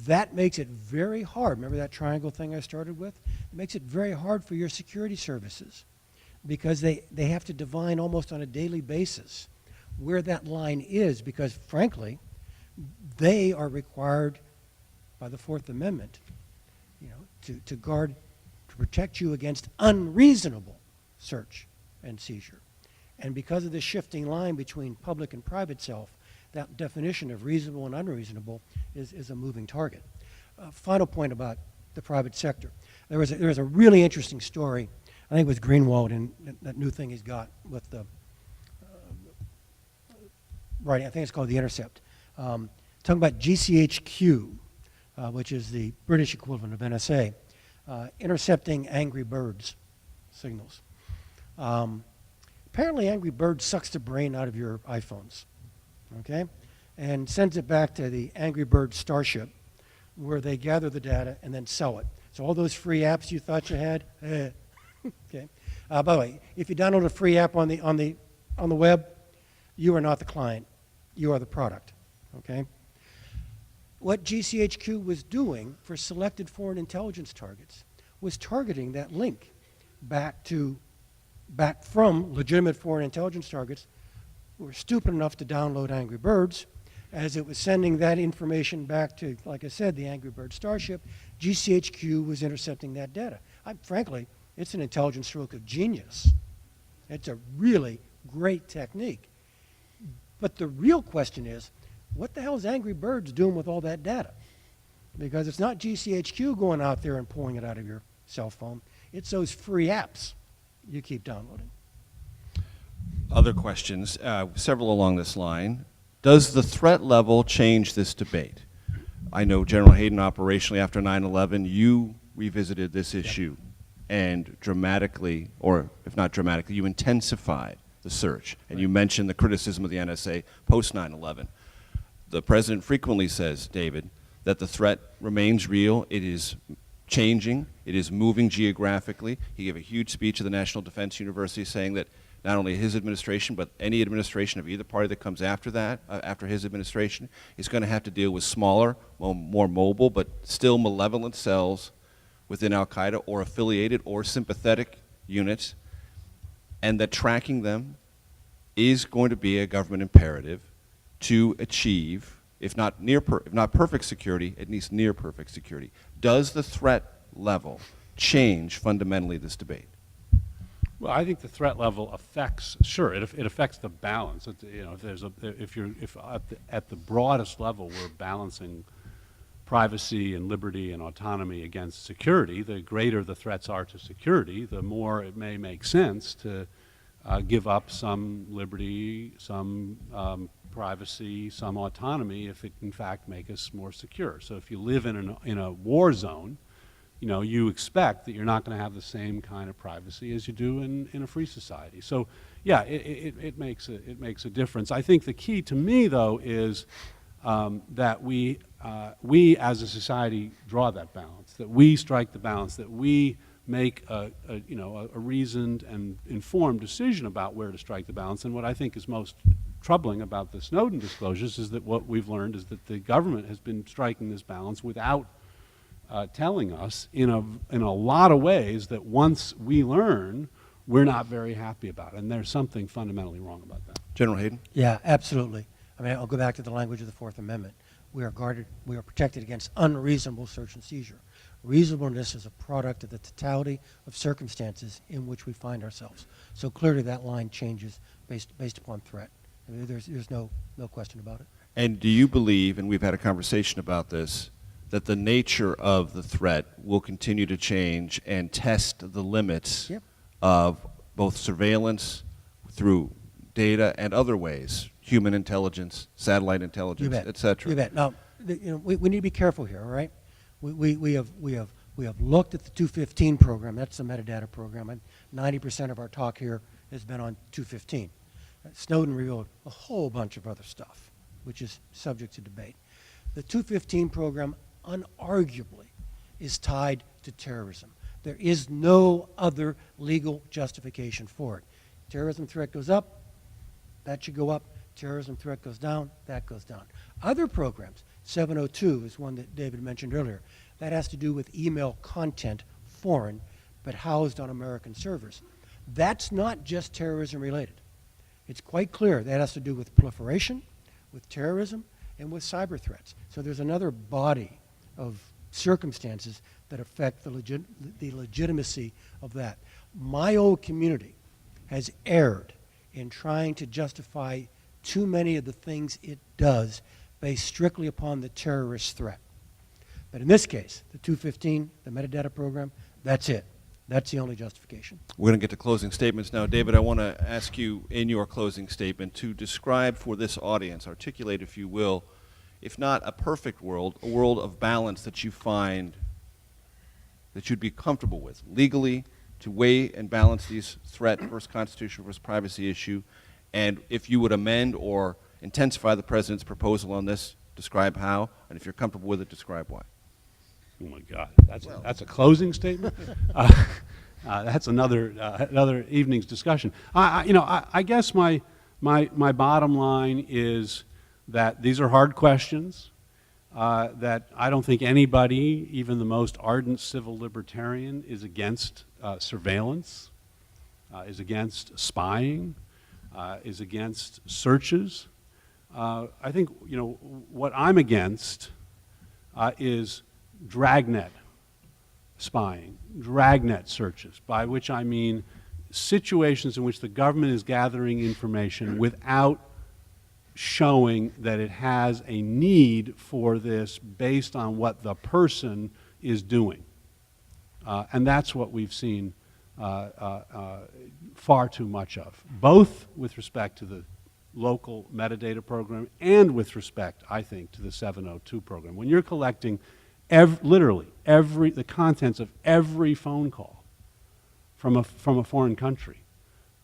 that makes it very hard. Remember that triangle thing I started with? It makes it very hard for your security services because they have to divine almost on a daily basis where that line is, because frankly, they are required by the Fourth Amendment, you know, to guard, to protect you against unreasonable search and seizure. And because of the shifting line between public and private self, that definition of reasonable and unreasonable is a moving target. Final point about the private sector. There was a really interesting story, I think it was Greenwald, and that new thing he's got with the writing, I think it's called The Intercept. Talking about GCHQ, which is the British equivalent of NSA, intercepting Angry Birds signals. Apparently Angry Bird sucks the brain out of your iPhones, okay? And sends it back to the Angry Bird Starship, where they gather the data and then sell it. So all those free apps you thought you had, okay? By the way, if you download a free app on the web, you are not the client, you are the product, okay? What GCHQ was doing for selected foreign intelligence targets was targeting that link back from legitimate foreign intelligence targets who were stupid enough to download Angry Birds. As it was sending that information back to, like I said, the Angry Bird Starship, GCHQ was intercepting that data. Frankly, it's an intelligence stroke of genius. It's a really great technique. But the real question is, what the hell is Angry Birds doing with all that data? Because it's not GCHQ going out there and pulling it out of your cell phone. It's those free apps you keep downloading. Other questions, several along this line. Does the threat level change this debate? I know, General Hayden, operationally after 9/11, you revisited this issue and dramatically, or if not dramatically, you intensified the search. And you mentioned the criticism of the NSA post 9/11. The president frequently says, David, that the threat remains real. It is changing. It is moving geographically. He gave a huge speech at the National Defense University saying that not only his administration, but any administration of either party that comes after that, after his administration, is going to have to deal with smaller, more mobile, but still malevolent cells within al-Qaeda or affiliated or sympathetic units, and that tracking them is going to be a government imperative to achieve, if not perfect security, at least near perfect security. Does the threat level change fundamentally this debate? Well, I think the threat level affects, sure, it affects the balance. You know, if at the broadest level we're balancing privacy and liberty and autonomy against security, the greater the threats are to security, the more it may make sense to give up some liberty, some privacy, some autonomy if it in fact make us more secure. So if you live in a war zone, you know, you expect that you're not going to have the same kind of privacy as you do in a free society. So yeah, it makes a difference. I think the key to me though is that we as a society draw that balance, that we strike the balance, that we make a reasoned and informed decision about where to strike the balance. And what I think is most troubling about the Snowden disclosures is that what we've learned is that the government has been striking this balance without telling us in a lot of ways that once we learn, we're not very happy about it. And there's something fundamentally wrong about that. General Hayden? Yeah, absolutely. I mean, I'll go back to the language of the Fourth Amendment. We are protected against unreasonable search and seizure. Reasonableness is a product of the totality of circumstances in which we find ourselves. So clearly that line changes based upon threat. I mean, there's no question about it. And do you believe, and we've had a conversation about this, that the nature of the threat will continue to change and test the limits of both surveillance through data and other ways, human intelligence, satellite intelligence, et cetera? You bet. Now, we need to be careful here, all right? We have looked at the 215 program. That's the metadata program. 90% of our talk here has been on 215. Snowden revealed a whole bunch of other stuff, which is subject to debate. The 215 program unarguably is tied to terrorism. There is no other legal justification for it. Terrorism threat goes up, that should go up. Terrorism threat goes down, that goes down. Other programs, 702 is one that David mentioned earlier. That has to do with email content, foreign, but housed on American servers. That's not just terrorism related. It's quite clear that has to do with proliferation, with terrorism, and with cyber threats. So there's another body of circumstances that affect the legitimacy of that. My old community has erred in trying to justify too many of the things it does based strictly upon the terrorist threat. But in this case, the 215, the metadata program, that's it. That's the only justification. We're going to get to closing statements now. David, I want to ask you in your closing statement to describe for this audience, articulate, if you will, if not a perfect world, a world of balance that you find that you'd be comfortable with legally to weigh and balance these threat versus constitutional versus privacy issue. And if you would amend or intensify the president's proposal on this, describe how. And if you're comfortable with it, describe why. Oh my God, that's a closing statement. That's another evening's discussion. I guess my bottom line is that these are hard questions. That I don't think anybody, even the most ardent civil libertarian, is against surveillance, is against spying, is against searches. I think what I'm against is dragnet spying, dragnet searches, by which I mean situations in which the government is gathering information without showing that it has a need for this based on what the person is doing. And that's what we've seen far too much of, both with respect to the local metadata program and with respect, I think, to the 702 program. When you're collecting literally the contents of every phone call from a foreign country,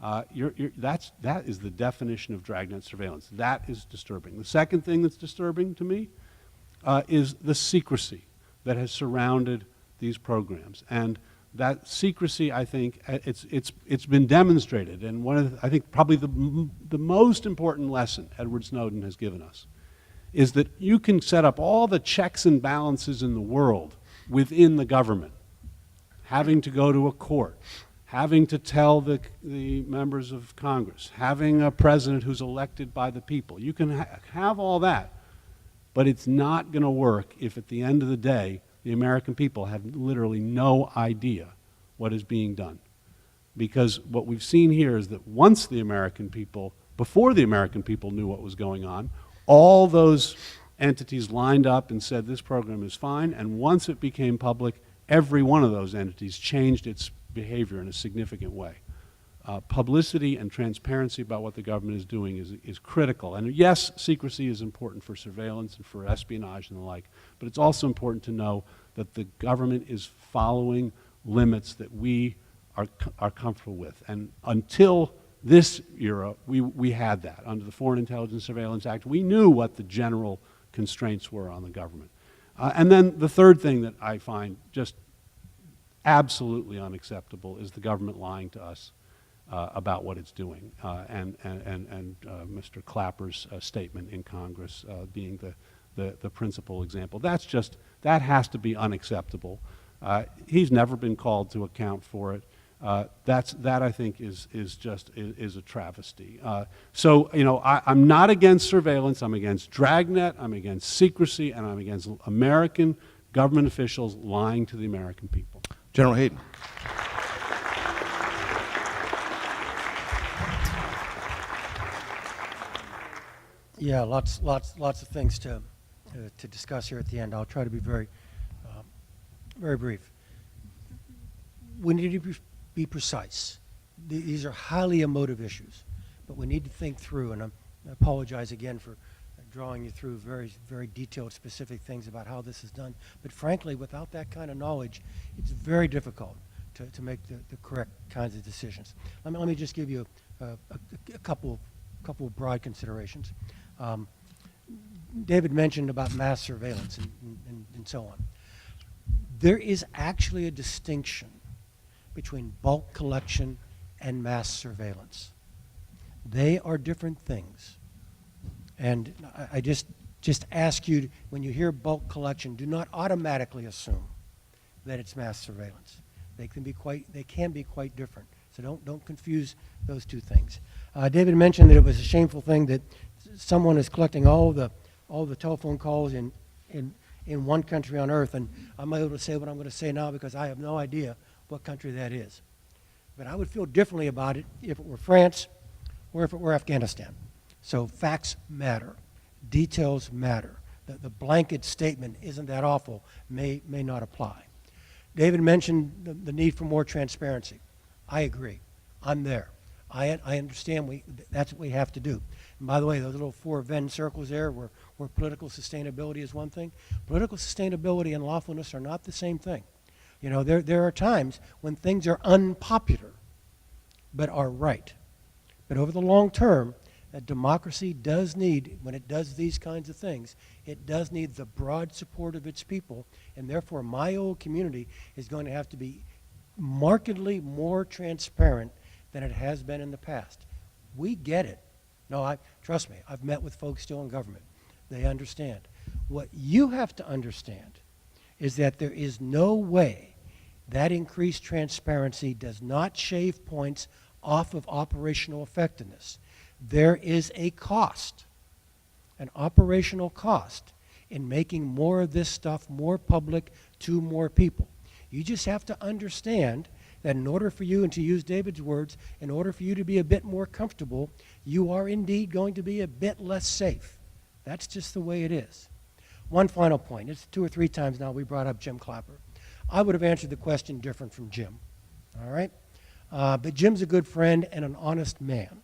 that is the definition of dragnet surveillance. That is disturbing. The second thing that's disturbing to me is the secrecy that has surrounded these programs. And that secrecy, I think, it's been demonstrated. And one of I think probably the most important lesson Edward Snowden has given us is that you can set up all the checks and balances in the world within the government, having to go to a court, having to tell the members of Congress, having a president who's elected by the people. You can have all that, but it's not going to work if at the end of the day the American people have literally no idea what is being done. Because what we've seen here is that once the American people, before the American people knew what was going on, all those entities lined up and said this program is fine, and once it became public, every one of those entities changed its behavior in a significant way. Publicity and transparency about what the government is doing is critical. And yes, secrecy is important for surveillance and for espionage and the like, but it's also important to know that the government is following limits that we are comfortable with. And until this era, we had that. Under the Foreign Intelligence Surveillance Act, we knew what the general constraints were on the government. And then the third thing that I find just absolutely unacceptable is the government lying to us about what it's doing, and Mr. Clapper's statement in Congress being the principal example. That has to be unacceptable. He's never been called to account for it. That I think is a travesty. So I'm not against surveillance. I'm against dragnet. I'm against secrecy, and I'm against American government officials lying to the American people. General Hayden. Yeah, lots of things to discuss here at the end. I'll try to be very brief. We need to be precise. These are highly emotive issues, but we need to think through, and I apologize again for drawing you through very, very detailed, specific things about how this is done. But frankly, without that kind of knowledge, it's very difficult to make the correct kinds of decisions. Let me just give you a couple of broad considerations. David mentioned about mass surveillance and so on. There is actually a distinction between bulk collection and mass surveillance. They are different things. And I just ask you, when you hear bulk collection, do not automatically assume that it's mass surveillance. They can be quite different. So don't confuse those two things. David mentioned that it was a shameful thing that someone is collecting all the telephone calls in one country on earth, and I'm able to say what I'm going to say now because I have no idea what country that is. But I would feel differently about it if it were France or if it were Afghanistan. So facts matter. Details matter. The blanket statement, isn't that awful, may not apply. David mentioned the need for more transparency. I agree. I'm there. I understand that's what we have to do. And by the way, those little 4 Venn circles there where political sustainability is one thing, political sustainability and lawfulness are not the same thing. You know, there are times when things are unpopular but are right. But over the long term, that democracy does need, when it does these kinds of things, it does need the broad support of its people, and therefore my old community is going to have to be markedly more transparent than it has been in the past. We get it. No, trust me, I've met with folks still in government. They understand. What you have to understand is that there is no way that increased transparency does not shave points off of operational effectiveness. There is a cost, an operational cost, in making more of this stuff more public to more people. You just have to understand that in order for you, and to use David's words, in order for you to be a bit more comfortable, you are indeed going to be a bit less safe. That's just the way it is. One final point. It's 2 or 3 times now we brought up Jim Clapper. I would have answered the question different from Jim, all right? But Jim's a good friend and an honest man.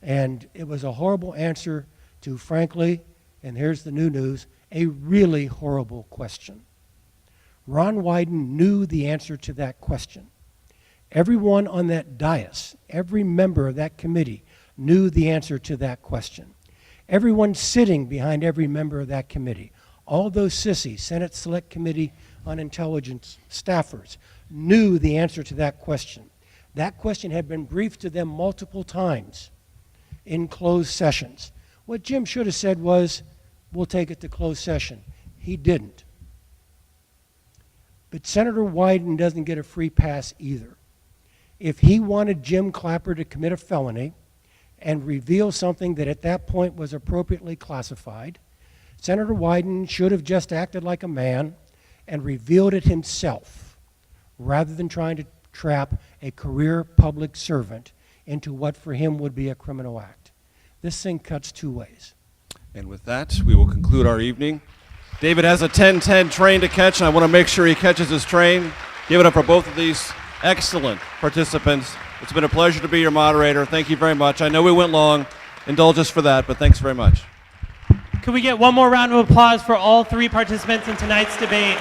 And it was a horrible answer to, frankly, and here's the new news, a really horrible question. Ron Wyden knew the answer to that question. Everyone on that dais, every member of that committee knew the answer to that question. Everyone sitting behind every member of that committee, all those sissies, Senate Select Committee on Intelligence staffers, knew the answer to that question. That question had been briefed to them multiple times in closed sessions. What Jim should have said was, we'll take it to closed session. He didn't. But Senator Wyden doesn't get a free pass either. If he wanted Jim Clapper to commit a felony and reveal something that at that point was appropriately classified, Senator Wyden should have just acted like a man and revealed it himself, rather than trying to trap a career public servant into what for him would be a criminal act. This thing cuts 2 ways. And with that, we will conclude our evening. David has a 10-10 train to catch, and I want to make sure he catches his train. Give it up for both of these excellent participants. It's been a pleasure to be your moderator. Thank you very much. I know we went long. Indulge us for that, but thanks very much. Could we get one more round of applause for all 3 participants in tonight's debate?